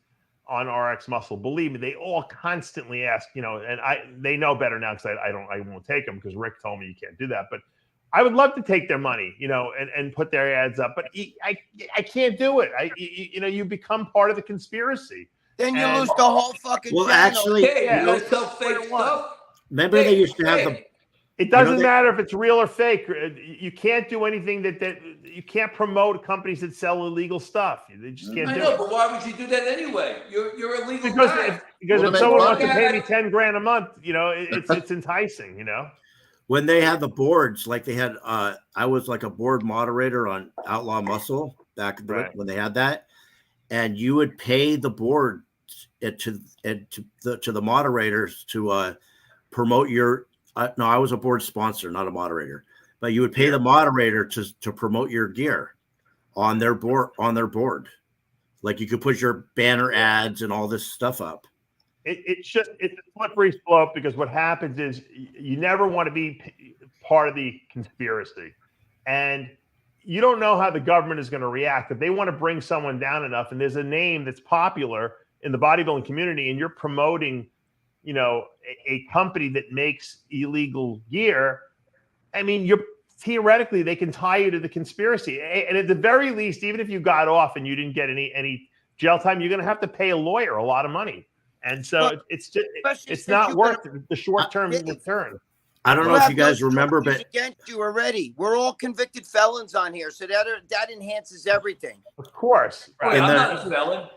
on RX Muscle. Believe me, they all constantly ask, and they know better now because I won't take them because Rick told me you can't do that. But I would love to take their money, and put their ads up. But I can't do it. You become part of the conspiracy. Then you lose the whole fucking. Well, channel. actually, you sell fake stuff. Remember they used to have the. It doesn't matter if it's real or fake. You can't do anything that you can't promote companies that sell illegal stuff. They just can't do it. I know, but why would you do that anyway? You're illegal. Because if someone wants to pay me $10,000 a month, it's enticing. When they had the boards, like they had, I was like a board moderator on Outlaw Muscle back when they had that, and you would pay the board to the moderators to promote your. No, I was a board sponsor, not a moderator. But you would pay the moderator to promote your gear on their board. Like you could put your banner ads and all this stuff up. It's a slippery slope because what happens is you never want to be part of the conspiracy. And you don't know how the government is going to react. If they want to bring someone down enough, and there's a name that's popular in the bodybuilding community, and you're promoting, a company that makes illegal gear, I mean, theoretically they can tie you to the conspiracy. And at the very least, even if you got off and you didn't get any jail time, you're going to have to pay a lawyer a lot of money. And so it's not worth the short-term return. I don't know if you guys remember, but against you already, we're all convicted felons on here, so that enhances everything. Of course, right. I'm not a felon.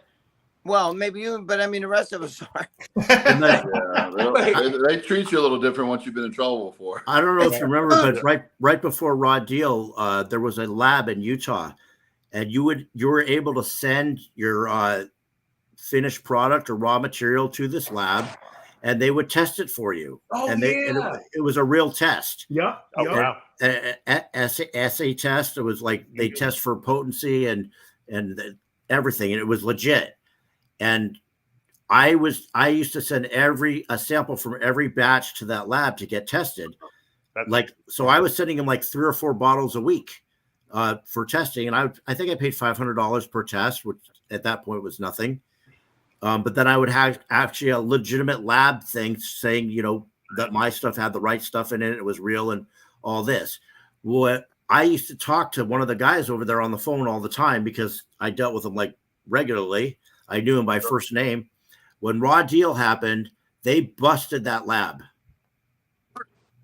Well, maybe you, but I mean the rest of us are. They treat you a little different once you've been in trouble before. I don't know if you remember, but right before Raw Deal, there was a lab in Utah, and you were able to send your finished product or raw material to this lab, and they would test it for you. Oh, and it was a real test. Yeah. Oh, wow. Assay test. It was like they test for potency and everything, and it was legit. And I used to send a sample from every batch to that lab to get tested. So I was sending them like 3 or 4 bottles a week for testing, and I think I paid $500 per test, which at that point was nothing. But then I would have actually a legitimate lab thing saying, that my stuff had the right stuff in it. It was real and all this. Well, I used to talk to one of the guys over there on the phone all the time because I dealt with him like regularly. I knew him by first name. When Raw Deal happened, they busted that lab.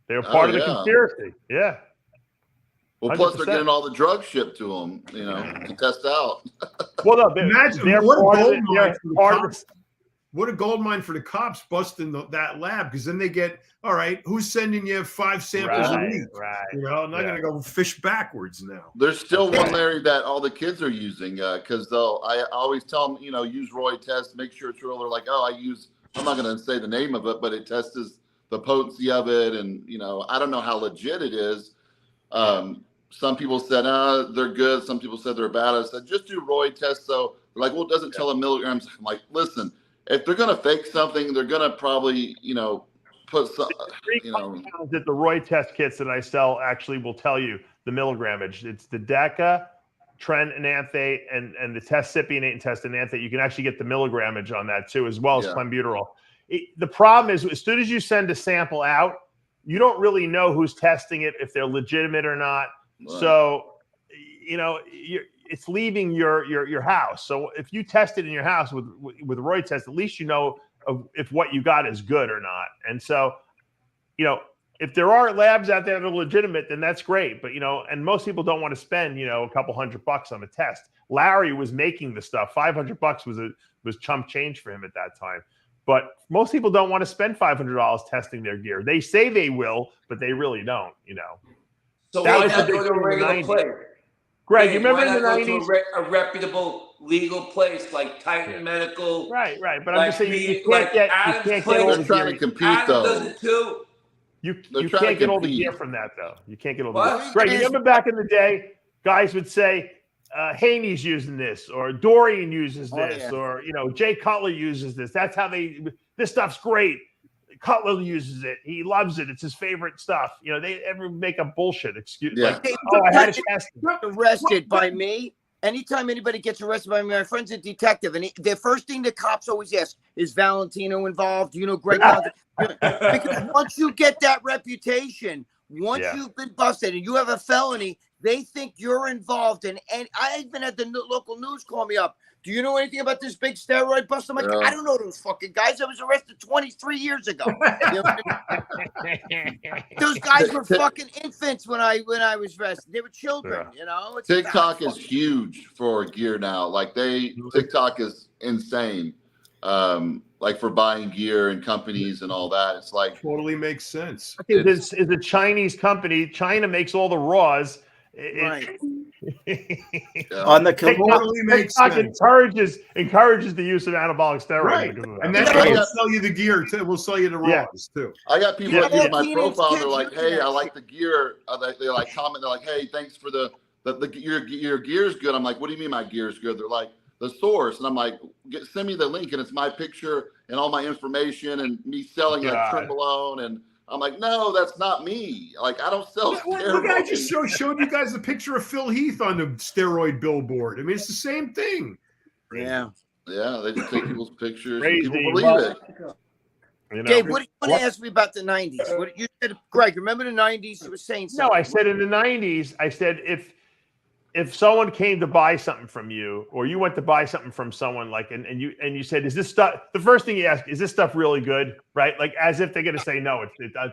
They were part of the conspiracy. Yeah. Well, 100%. Plus they're getting all the drugs shipped to them, to test out. Well, no, imagine what a gold mine for the cops busting that lab, because then they get, all right, who's sending you 5 samples a week? Right. I'm not going to go fish backwards now. There's still one, Larry, that all the kids are using because I always tell them, use Roy test, make sure it's real. They're like, I'm not going to say the name of it, but it tests the potency of it. And, I don't know how legit it is. Some people said, they're good. Some people said they're bad. I said, just do Roy tests. So they're like, well, it doesn't tell in milligrams. I'm like, listen, if they're going to fake something, they're going to probably, put some, that the Roy test kits that I sell actually will tell you the milligramage. It's the Deca, Trenanthate, and the testcipionate and testananthate. You can actually get the milligramage on that too, as well as clenbuterol. The problem is, as soon as you send a sample out, you don't really know who's testing it, if they're legitimate or not. Right. So, it's leaving your house. So if you test it in your house with Roy test, at least you know if what you got is good or not. And so, if there are labs out there that are legitimate, then that's great. But, and most people don't want to spend, a couple $100 on a test. Larry was making the stuff. $500 was chump change for him at that time. But most people don't want to spend $500 testing their gear. They say they will, but they really don't, So why not go to a regular place? Greg, you remember in the 90s? A reputable legal place like Titan Medical. Right. But I'm just saying you can't get all the trying gear. to compete, though. Does it too. You can't get all the gear from that, though. You can't get all the gear. What? Greg, you remember back in the day, guys would say, Haney's using this, or Dorian uses this, or, Jay Cutler uses this. That's how this stuff's great. Cutler uses it. He loves it. It's his favorite stuff. They ever make up bullshit excuse. Yeah. Like, I had to test it. Arrested by me. Anytime anybody gets arrested by me, my friend's a detective, and the first thing the cops always ask is Valentino involved? Do you know Greg Valentino? Because once you get that reputation, once you've been busted and you have a felony, they think you're involved. And I even had the local news call me up. Do you know anything about this big steroid bust? I'm like, I don't know those fucking guys. I was arrested 23 years ago. Those guys were fucking infants when I was arrested. They were children, It's TikTok is huge for gear now. Like TikTok is insane. Like for buying gear and companies and all that. It's like totally makes sense. It's a Chinese company. China makes all the raws. Right. On the TikTok encourages the use of anabolic steroids. Right. And then they'll sell you the gear too. We'll sell you the raws too. I got people that use my profile. They're like, "Hey, I like the gear." They like comment. They're like, "Hey, thanks for your gear's good." I'm like, "What do you mean my gear's good?" They're like, "The source," and I'm like, "Send me the link," and it's my picture and all my information and me selling like Trimbolone, and I'm like, no, that's not me. Like, I don't sell Look, I steroids. just showed you guys the picture of Phil Heath on the steroid billboard. I mean, it's the same thing. Yeah. Yeah, they just take people's pictures. Crazy. And people believe Well, it. You know? Dave, what do you want to ask me about the 90s? What you said, Greg, remember the 90s? You were saying something. No, I said in the 90s, I said if someone came to buy something from you, or you went to buy something from someone, like, and you said, is this stuff, the first thing you ask, is this stuff really good? Right? Like, as if they're going to say, no,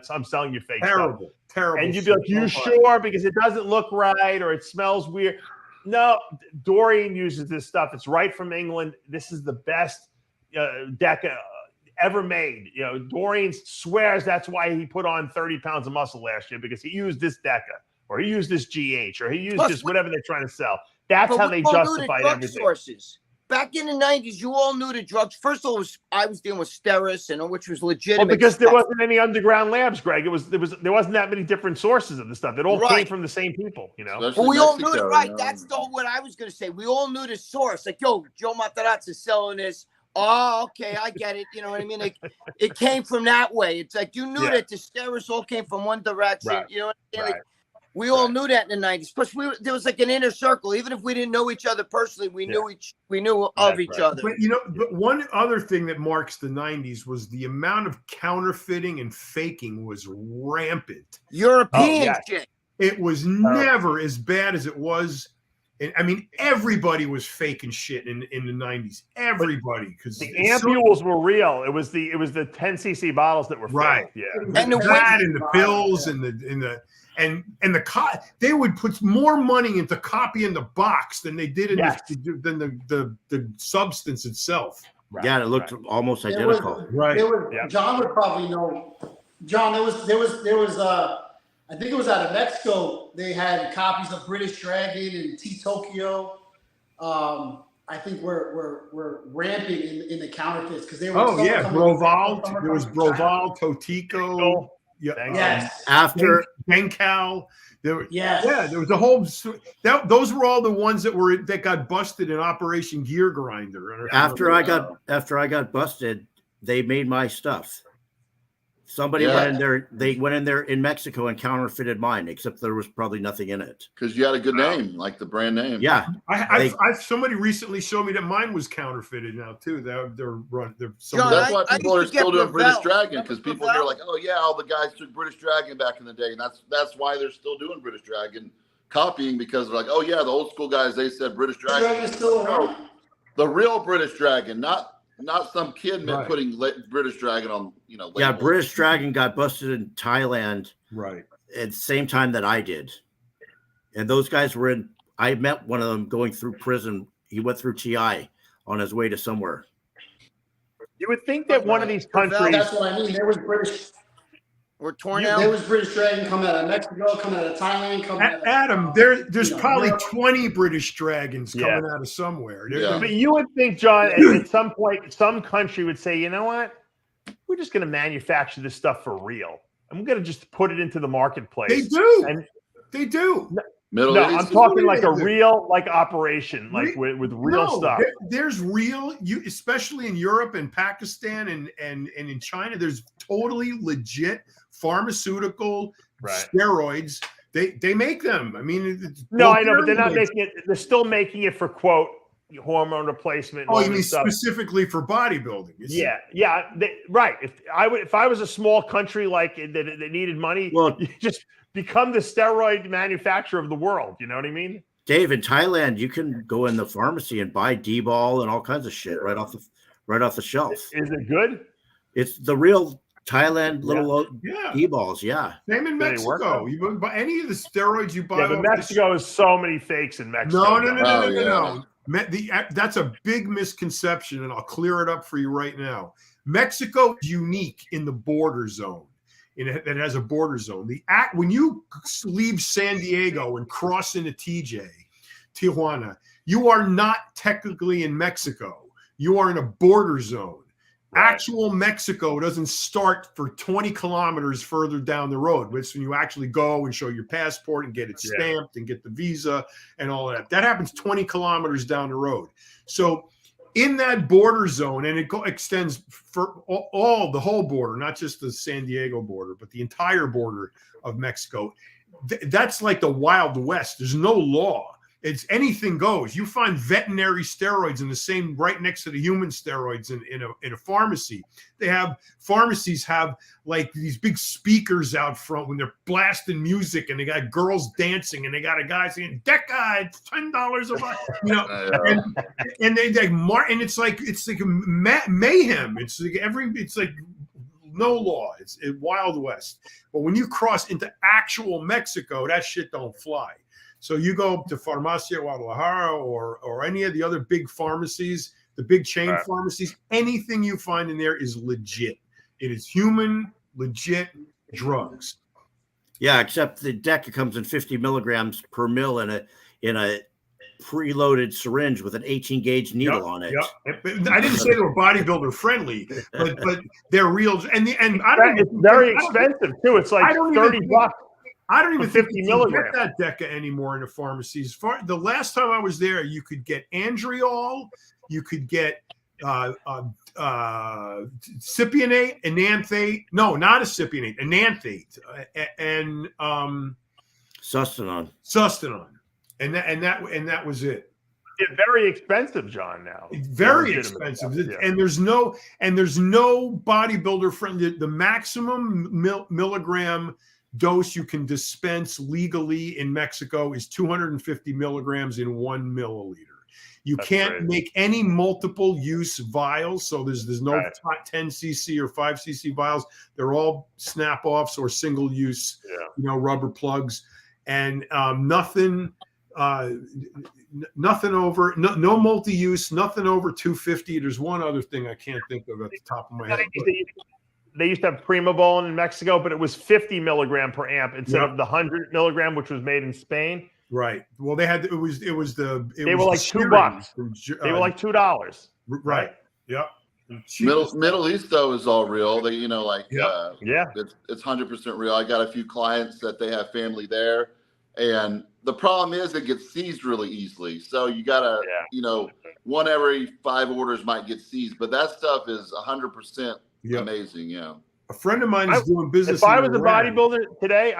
I'm selling you fake stuff. Terrible. And you'd be like, you sure? Because it doesn't look right, or it smells weird. No, Dorian uses this stuff. It's right from England. This is the best Deca ever made. You know, Dorian swears that's why he put on 30 pounds of muscle last year, because he used this Deca, or he used this GH, or he used this whatever they're trying to sell. That's how they justified everything. Sources. Back in the 90s, you all knew the drugs. First of all, I was dealing with Steris, and which was legitimate. Well, because there wasn't any underground labs, Greg. There wasn't that many different sources of the stuff. It all came from the same people, you know. But we all knew it, right? That's what I was going to say. We all knew the source. Like, yo, Joe Matarazzi is selling this. Oh, okay, I get it. You know what I mean? Like, it came from that way. It's like you knew that the Steris all came from one direction. Right. You know what I mean? Like, we all knew that in the 90s. Plus, there was like an inner circle. Even if we didn't know each other personally, we knew of each other. But you know, but one other thing that marks the 90s was the amount of counterfeiting and faking was rampant. European shit. It was never as bad as it was. And I mean, everybody was faking shit in the 90s. Everybody, because the ampules were real. It was the 10cc bottles that were right. Fake. Yeah, and the pills and the they would put more money into copying the box than they did in the substance itself. Right. Yeah, it looked almost identical. John would probably know. John, there was I think it was out of Mexico. They had copies of British Dragon and T Tokyo. I think we're ramping in the counterfeits because they were. Broval. There was Broval, Totico. Yes. After Bencal, there was a whole. Those were all the ones that got busted in Operation Gear Grinder. After I got busted, they made my stuff. Somebody went in there. They went in there in Mexico and counterfeited mine, except there was probably nothing in it. Because you had a good name, like the brand name. Yeah, somebody recently showed me that mine was counterfeited now too. That's why people are still doing British Dragon, because people are like, oh yeah, all the guys took British Dragon back in the day, and that's why they're still doing British Dragon, copying, because they're like, oh yeah, the old school guys, they said British Dragon is still around. The real British Dragon, not some kid putting British Dragon on, labels. Yeah, British Dragon got busted in Thailand right at the same time that I did. And those guys were in, I met one of them going through prison. He went through TI on his way to somewhere. You would think that one of these countries. That's what I mean. There was British. Or torn out. There was British Dragon coming out of Mexico, coming out of Thailand, coming out of Adam, there's probably 20 British Dragons coming out of somewhere. But you would think, John, at some point, some country would say, you know what? We're just going to manufacture this stuff for real. I'm going to just put it into the marketplace. They do. They do. I'm talking like a real operation, like with real stuff. There's real, especially in Europe and Pakistan and in China, there's totally legit pharmaceutical steroids. They make them. I mean, I know, but they're not making it. They're still making it for quote hormone replacement. Oh, you mean specifically for bodybuilding? Right. If I was a small country like that needed money, you just become the steroid manufacturer of the world. You know what I mean? Dave, in Thailand, you can go in the pharmacy and buy D-ball and all kinds of shit right off the shelf. Is it good? It's the real Thailand little D-balls. Yeah. Same in Mexico. You buy any of the steroids you buy. Yeah, but Mexico has so many fakes in Mexico. No. That's a big misconception, and I'll clear it up for you right now. Mexico is unique in the border zone. It has a border zone. When you leave San Diego and cross into Tijuana, you are not technically in Mexico. You are in a border zone. Right. Actual Mexico doesn't start for 20 kilometers further down the road. It's when you actually go and show your passport and get it stamped and get the visa and all of that. That happens 20 kilometers down the road. So in that border zone, and it extends for all the whole border, not just the San Diego border, but the entire border of Mexico. That's like the Wild West. There's no law. It's anything goes. You find veterinary steroids in the same, right next to the human steroids in a pharmacy. Pharmacies have like these big speakers out front when they're blasting music, and they got girls dancing, and they got a guy saying "Deca, it's $10 a month," you know, and they like and it's like mayhem. It's like no law. It's Wild West. But when you cross into actual Mexico, that shit don't fly. So you go to Farmacia Guadalajara or any of the other big pharmacies, the big chain pharmacies, anything you find in there is legit. It is human, legit drugs. Yeah, except the Deca comes in 50 milligrams per mil in a preloaded syringe with an 18 gauge needle on it. Yep. I didn't say they were bodybuilder friendly, but they're real. And it's very expensive too. It's like $30. I don't even think 50 you milligrams. get that Deca anymore in the pharmacies. The last time I was there, you could get Andriol, you could get cypionate, enanthate. No, not a cypionate, enanthate, and Sustanon, and that was it. It's very expensive, John. Now it's very expensive, and there's no bodybuilder friendly. The maximum milligram dose you can dispense legally in Mexico is 250 milligrams in 1 milliliter. You can't make any multiple use vials, so there's no 10 cc or 5 cc vials. They're all snap offs or single use, rubber plugs, and nothing over, no multi use, nothing over 250. There's one other thing I can't think of at the top of my head. They used to have Primabol in Mexico, but it was 50 milligram per amp instead of the 100 milligram, which was made in Spain. Right. Well, they had they were like $2. They were like $2. Right. Yep. Middle East though is all real. They it's 100% real. I got a few clients that they have family there, and the problem is it gets seized really easily. So you gotta one every 5 orders might get seized, but that stuff is 100%. Amazing, A friend of mine is doing business. If I was a bodybuilder today,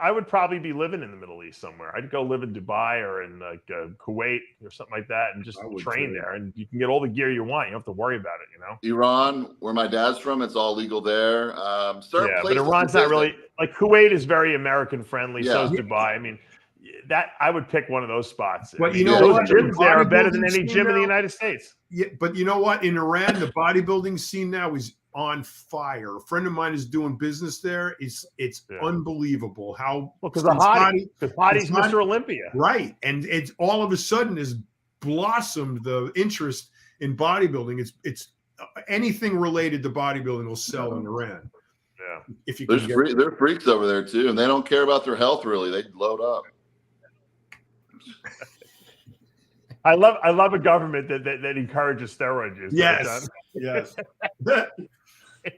I would probably be living in the Middle East somewhere. I'd go live in Dubai or in like Kuwait or something like that, and just train there. And you can get all the gear you want. You don't have to worry about it. Iran, where my dad's from, it's all legal there. But Iran's not really like Kuwait is very American friendly. So is Dubai. I mean, that I would pick one of those spots. But those gyms there are better than any gym in the United States. Yeah, but you know what? In Iran, the bodybuilding scene now is on fire. A friend of mine is doing business there. It's unbelievable how because Hadi's Mr. Olympia, right? And it's all of a sudden has blossomed the interest in bodybuilding. It's anything related to bodybuilding will sell in Iran. Yeah, if you they're freaks over there too, and they don't care about their health really. They load up. I love a government that encourages steroid use. Yes.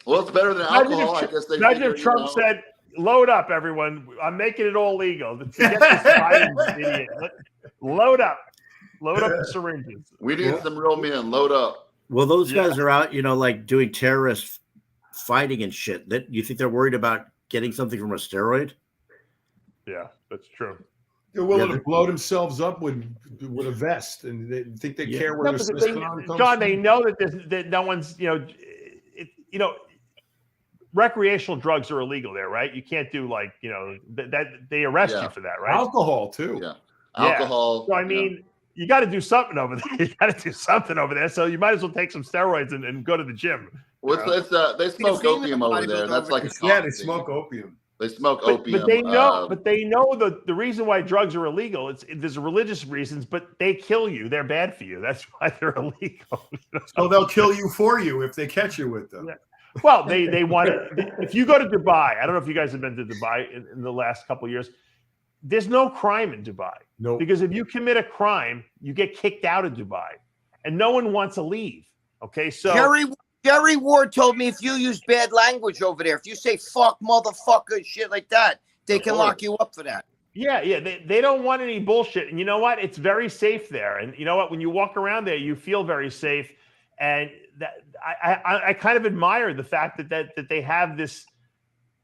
Well, it's better than alcohol. I guess they imagine if Trump said, "Load up, everyone! I'm making it all legal." Forget this Biden idiot. Load up the syringes. We need some real men. Load up. Well, those guys are out, like doing terrorist fighting and shit. That you think they're worried about getting something from a steroid? Yeah, that's true. They're willing to blow themselves up with a vest, and they think they care where their system comes John, from. they know that no one's recreational drugs are illegal there, right? You can't do that they arrest you for that, right? Alcohol too. Yeah. Alcohol. So I mean, you got to do something over there. So you might as well take some steroids and go to the gym. Well, they smoke opium over there. That's like they smoke opium. They smoke opium. But they know the reason why drugs are illegal. There's religious reasons, but they kill you. They're bad for you. That's why they're illegal. So they'll kill you for you if they catch you with them. Yeah. Well, they want to. If you go to Dubai, I don't know if you guys have been to Dubai in the last couple of years. There's no crime in Dubai. No. Because if you commit a crime, you get kicked out of Dubai, and no one wants to leave. Okay, so Jerry Ward told me if you use bad language over there, if you say fuck, motherfucker, shit like that, they can lock you up for that. Yeah. They don't want any bullshit. And you know what? It's very safe there. And you know what? When you walk around there, you feel very safe And that I kind of admire the fact that they have this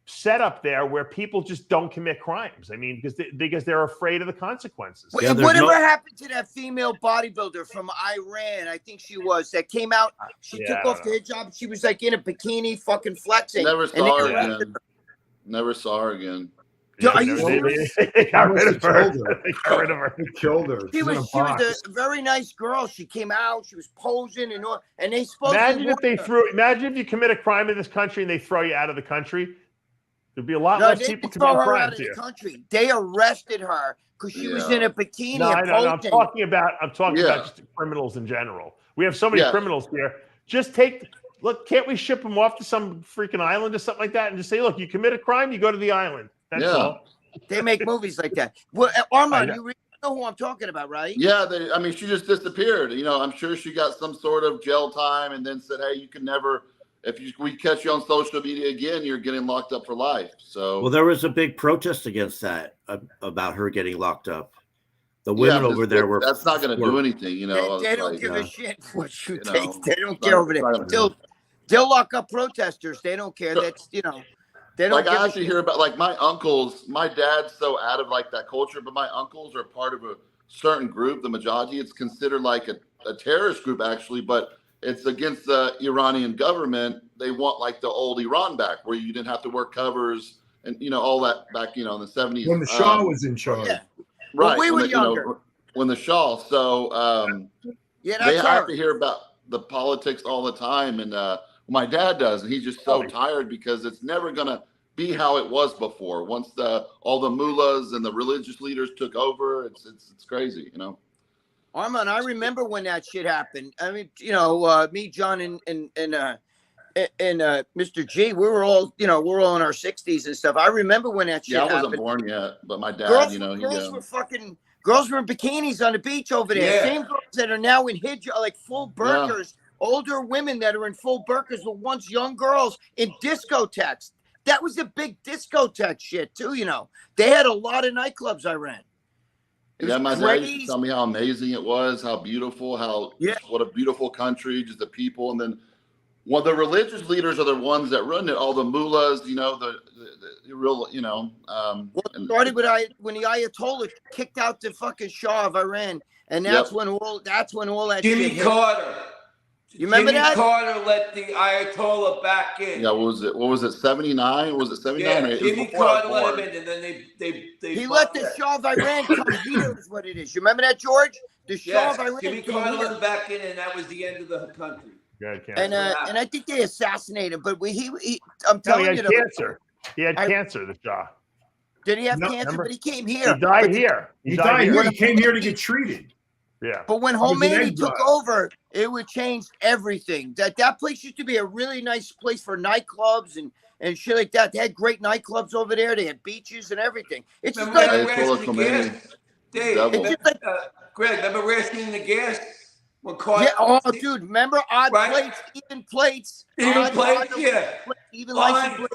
setup there where people just don't commit crimes. I mean, because they're afraid of the consequences. Yeah, whatever happened to that female bodybuilder from Iran? I think she was that came out. She took off the hijab. She was like in a bikini, fucking flexing. Never saw her again. Never saw her again. Are you serious? They got rid of her. They got rid of her. They killed her. She was a very nice girl. She came out. She was posing and all. And they supposed imagine if you commit a crime in this country and they throw you out of the country. There'd be a lot less people committing crimes here. Country. They arrested her because she was in a bikini. No, I'm talking about just criminals in general. We have so many criminals here. Just can't we ship them off to some freaking island or something like that and just say, look, you commit a crime, you go to the island. That's all. They make movies like that. Well, Armand, you really know who I'm talking about, right? Yeah, she just disappeared. I'm sure she got some sort of jail time and then said, hey, you can never, we catch you on social media again, you're getting locked up for life. So, well, there was a big protest against that, about her getting locked up. The women over there were. That's not going to do anything, They don't give a shit what you think. They don't care over there. They'll lock up protesters. They don't care. That's They don't I actually hear about my uncles. My dad's so out of that culture, but my uncles are part of a certain group, the Mujahideen. It's considered like a terrorist group actually, but it's against the Iranian government. They want the old Iran back, where you didn't have to wear covers and all that back in the 70s when the Shah was in charge. Yeah. Right. When we were younger. When the Shah. So they have to hear about the politics all the time, and my dad does, and he's just so tired because it's never gonna be how it was before. Once all the mullahs and the religious leaders took over, it's crazy, Armand, I remember when that shit happened. I mean, me, John, and Mr. G, we were all in our 60s and stuff. I remember when that shit happened. I wasn't born yet, but my dad, girls were in bikinis on the beach over there. Yeah. Same girls that are now in hijab, full burqas. Older women that are in full burqas were once young girls in discotheques. That was a big discotheque shit too. They had a lot of nightclubs I ran. My dad used to tell me how amazing it was, how beautiful, what a beautiful country, just the people. And then the religious leaders are the ones that run it, all the mullahs, the real, it started with when the Ayatollah kicked out the fucking Shah of Iran, and that's when all that Jimmy shit Carter. You remember that? Jimmy Carter let the Ayatollah back in. Yeah, what was it? 79? Was it 79? Yeah, Jimmy Carter let him in, and then they he let the Shah of Iran come here is what it is. You remember that, George? The Shah of Iran. Jimmy Carter let him back in, and that was the end of the country. And I think they assassinated him, but I'm telling you, cancer. He had cancer, the Shah. Did he have cancer? Remember? But he came here. He died here. He died here. He came here to get treated. Yeah. But when Khomeini took over, it would change everything. That place used to be a really nice place for nightclubs and shit like that. They had great nightclubs over there. They had beaches and everything. It's just like Dave, Greg, remember rationing the gas? Dude, remember odd plates, even plates. Even plates, Even license plates.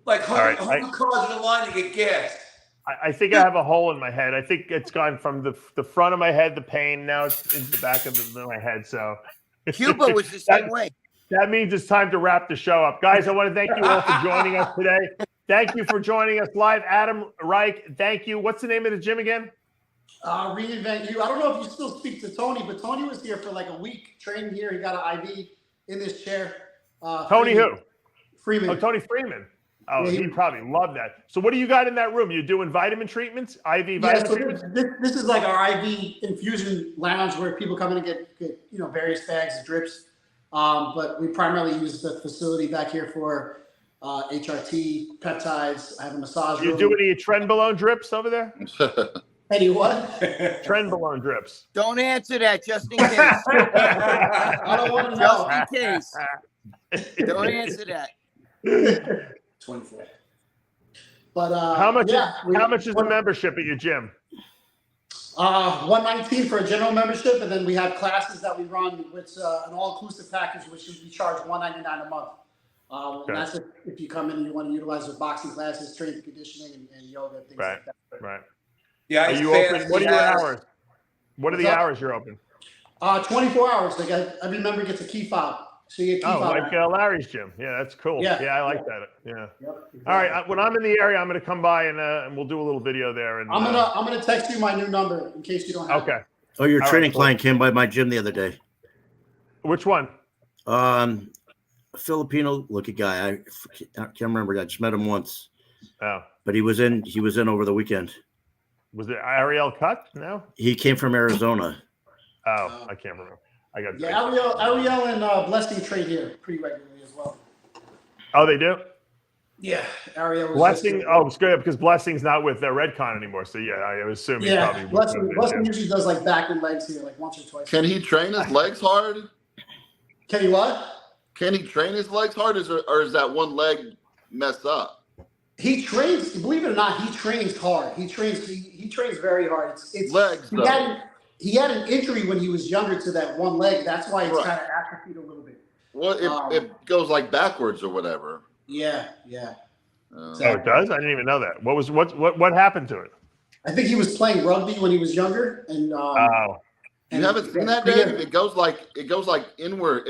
Like 100 cars in a line to get gas. I think I have a hole in my head. I think it's gone from the front of my head, the pain, now it's in the back of my head. So Cuba was the same way. That means it's time to wrap the show up. Guys, I want to thank you all for joining us today. Thank you for joining us live. Adam Reich, thank you. What's the name of the gym again? Reinvent You. I don't know if you still speak to Tony, but Tony was here for a week training here. He got an IV in this chair. Tony Freeman. who? Freeman. Oh, Tony Freeman. Oh, yeah, he'd probably love that. So what do you got in that room? You doing vitamin treatments? IV vitamin treatments? This is like our IV infusion lounge where people come in and get various bags of drips. But we primarily use the facility back here for HRT, peptides. I have a massage room. You do any trenbolone drips over there? Any what? Trenbolone drips. Don't answer that just in case. I don't want to know. Just in case. Don't answer that. 24. But how much is the membership at your gym? $119 for a general membership, and then we have classes that we run, which an all-inclusive package, which we charge $199 a month. And that's if you come in and you want to utilize the boxing classes, strength and conditioning, and yoga, things like that. Right. Yeah. Are you open? What are your hours? What are the hours you're open? 24 hours. Like every member gets a key fob. So you get key fob. Like Larry's gym. Yeah, that's cool. Yeah. I like that. Yeah. Yep, exactly. All right. When I'm in the area, I'm going to come by and we'll do a little video there. And I'm gonna text you my new number in case you don't have it. Oh, your All training right, cool. client came by my gym the other day. Which one? Filipino looking guy. I can't remember. I just met him once. Oh. But he was in over the weekend. Was it Ariel Cut? No. He came from Arizona. Oh, I can't remember. I got. Yeah, Ariel and Blessing trade here pretty regularly as well. Oh, they do. Yeah, Ariel. Blessing. Oh, it's good because Blessing's not with Redcon anymore. So yeah, I would assume. He probably Blessing usually does like back and legs here, like once or twice. Can he train his legs hard? Can he what? Can he train his legs hard, or is that one leg messed up? He trains. Believe it or not, he trains hard. He trains very hard. It's legs. He had an injury when he was younger to that one leg. That's why it's kind of atrophied a little bit. Well, it goes like backwards or whatever. Yeah. Oh, it does? I didn't even know that. What happened to it? I think he was playing rugby when he was younger, and you haven't seen that, Dave? It goes like inward.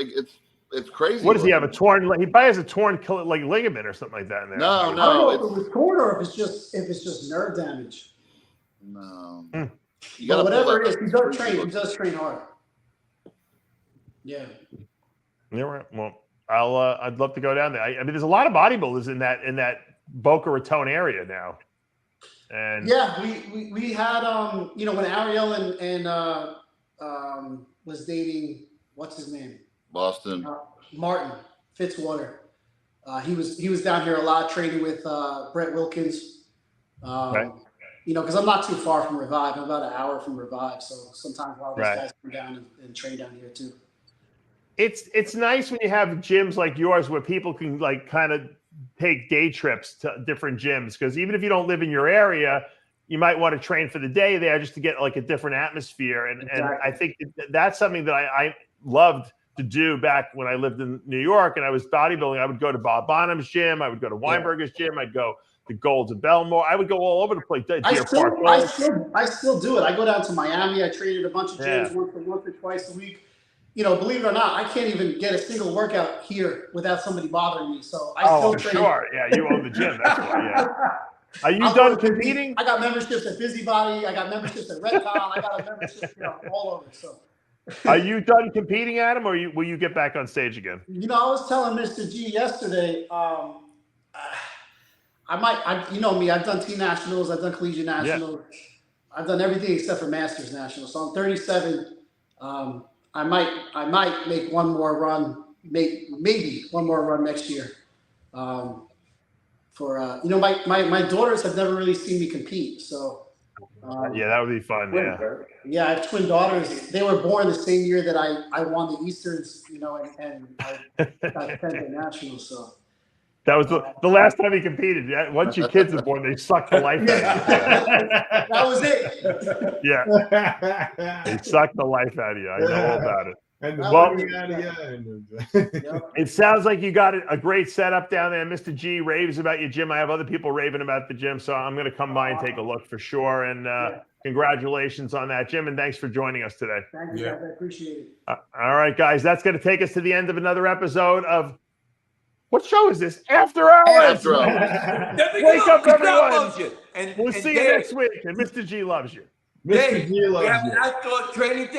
It's crazy. What does he have? A torn? He probably has a torn like ligament or something like that in there. No. I don't know if it was torn or if it's just nerve damage. No. But whatever it is, he does train hard. Yeah. Yeah. Well, I'd love to go down there. I mean, there's a lot of bodybuilders in that Boca Raton area now. And yeah, we had when Ariel and was dating, what's his name? Boston. Martin Fitzwater. He was down here a lot training with Brett Wilkins. Right. Because I'm not too far from Revive. I'm about an hour from Revive, so sometimes a lot of those guys come down and train down here too. It's nice when you have gyms like yours where people can like kind of take day trips to different gyms, because even if you don't live in your area, you might want to train for the day there just to get like a different atmosphere. And I think that's something that I loved to do back when I lived in New York and I was bodybuilding. I would go to Bob Bonham's gym. I would go to Weinberger's gym. I'd go to Gold's of Belmore. I would go all over the place. I still do it. I go down to Miami. I train at a bunch of gyms once or twice a week. Believe it or not, I can't even get a single workout here without somebody bothering me. So I still train. Sure. Yeah, you own the gym. That's why. Yeah. Are you done competing? I got memberships at Busybody. I got memberships at Redcon. I got a membership, all over. So. Are you done competing, Adam, or will you get back on stage again? I was telling Mr. G yesterday. You know me. I've done team nationals. I've done collegiate nationals. Yeah. I've done everything except for masters nationals. So I'm 37. I might make one more run, maybe one more run next year. My daughters have never really seen me compete, so. That would be fun. Yeah, I have twin daughters. They were born the same year that I won the Easterns, and I got 10th at nationals. So. That was the last time he competed. Once your kids are born, they suck the life out of you. That was it. Yeah. They suck the life out of you. I know all about it. And it sounds like you got a great setup down there. Mr. G raves about your gym. I have other people raving about the gym, so I'm going to come by and take a look for sure. And congratulations on that, Jim, and thanks for joining us today. Thank you, guys. I appreciate it. All right, guys, that's going to take us to the end of another episode of what show is this? After Hours. Wake up, everyone. We'll see you next week. And Mr. G loves you. Mr. G loves you. We have an outdoor training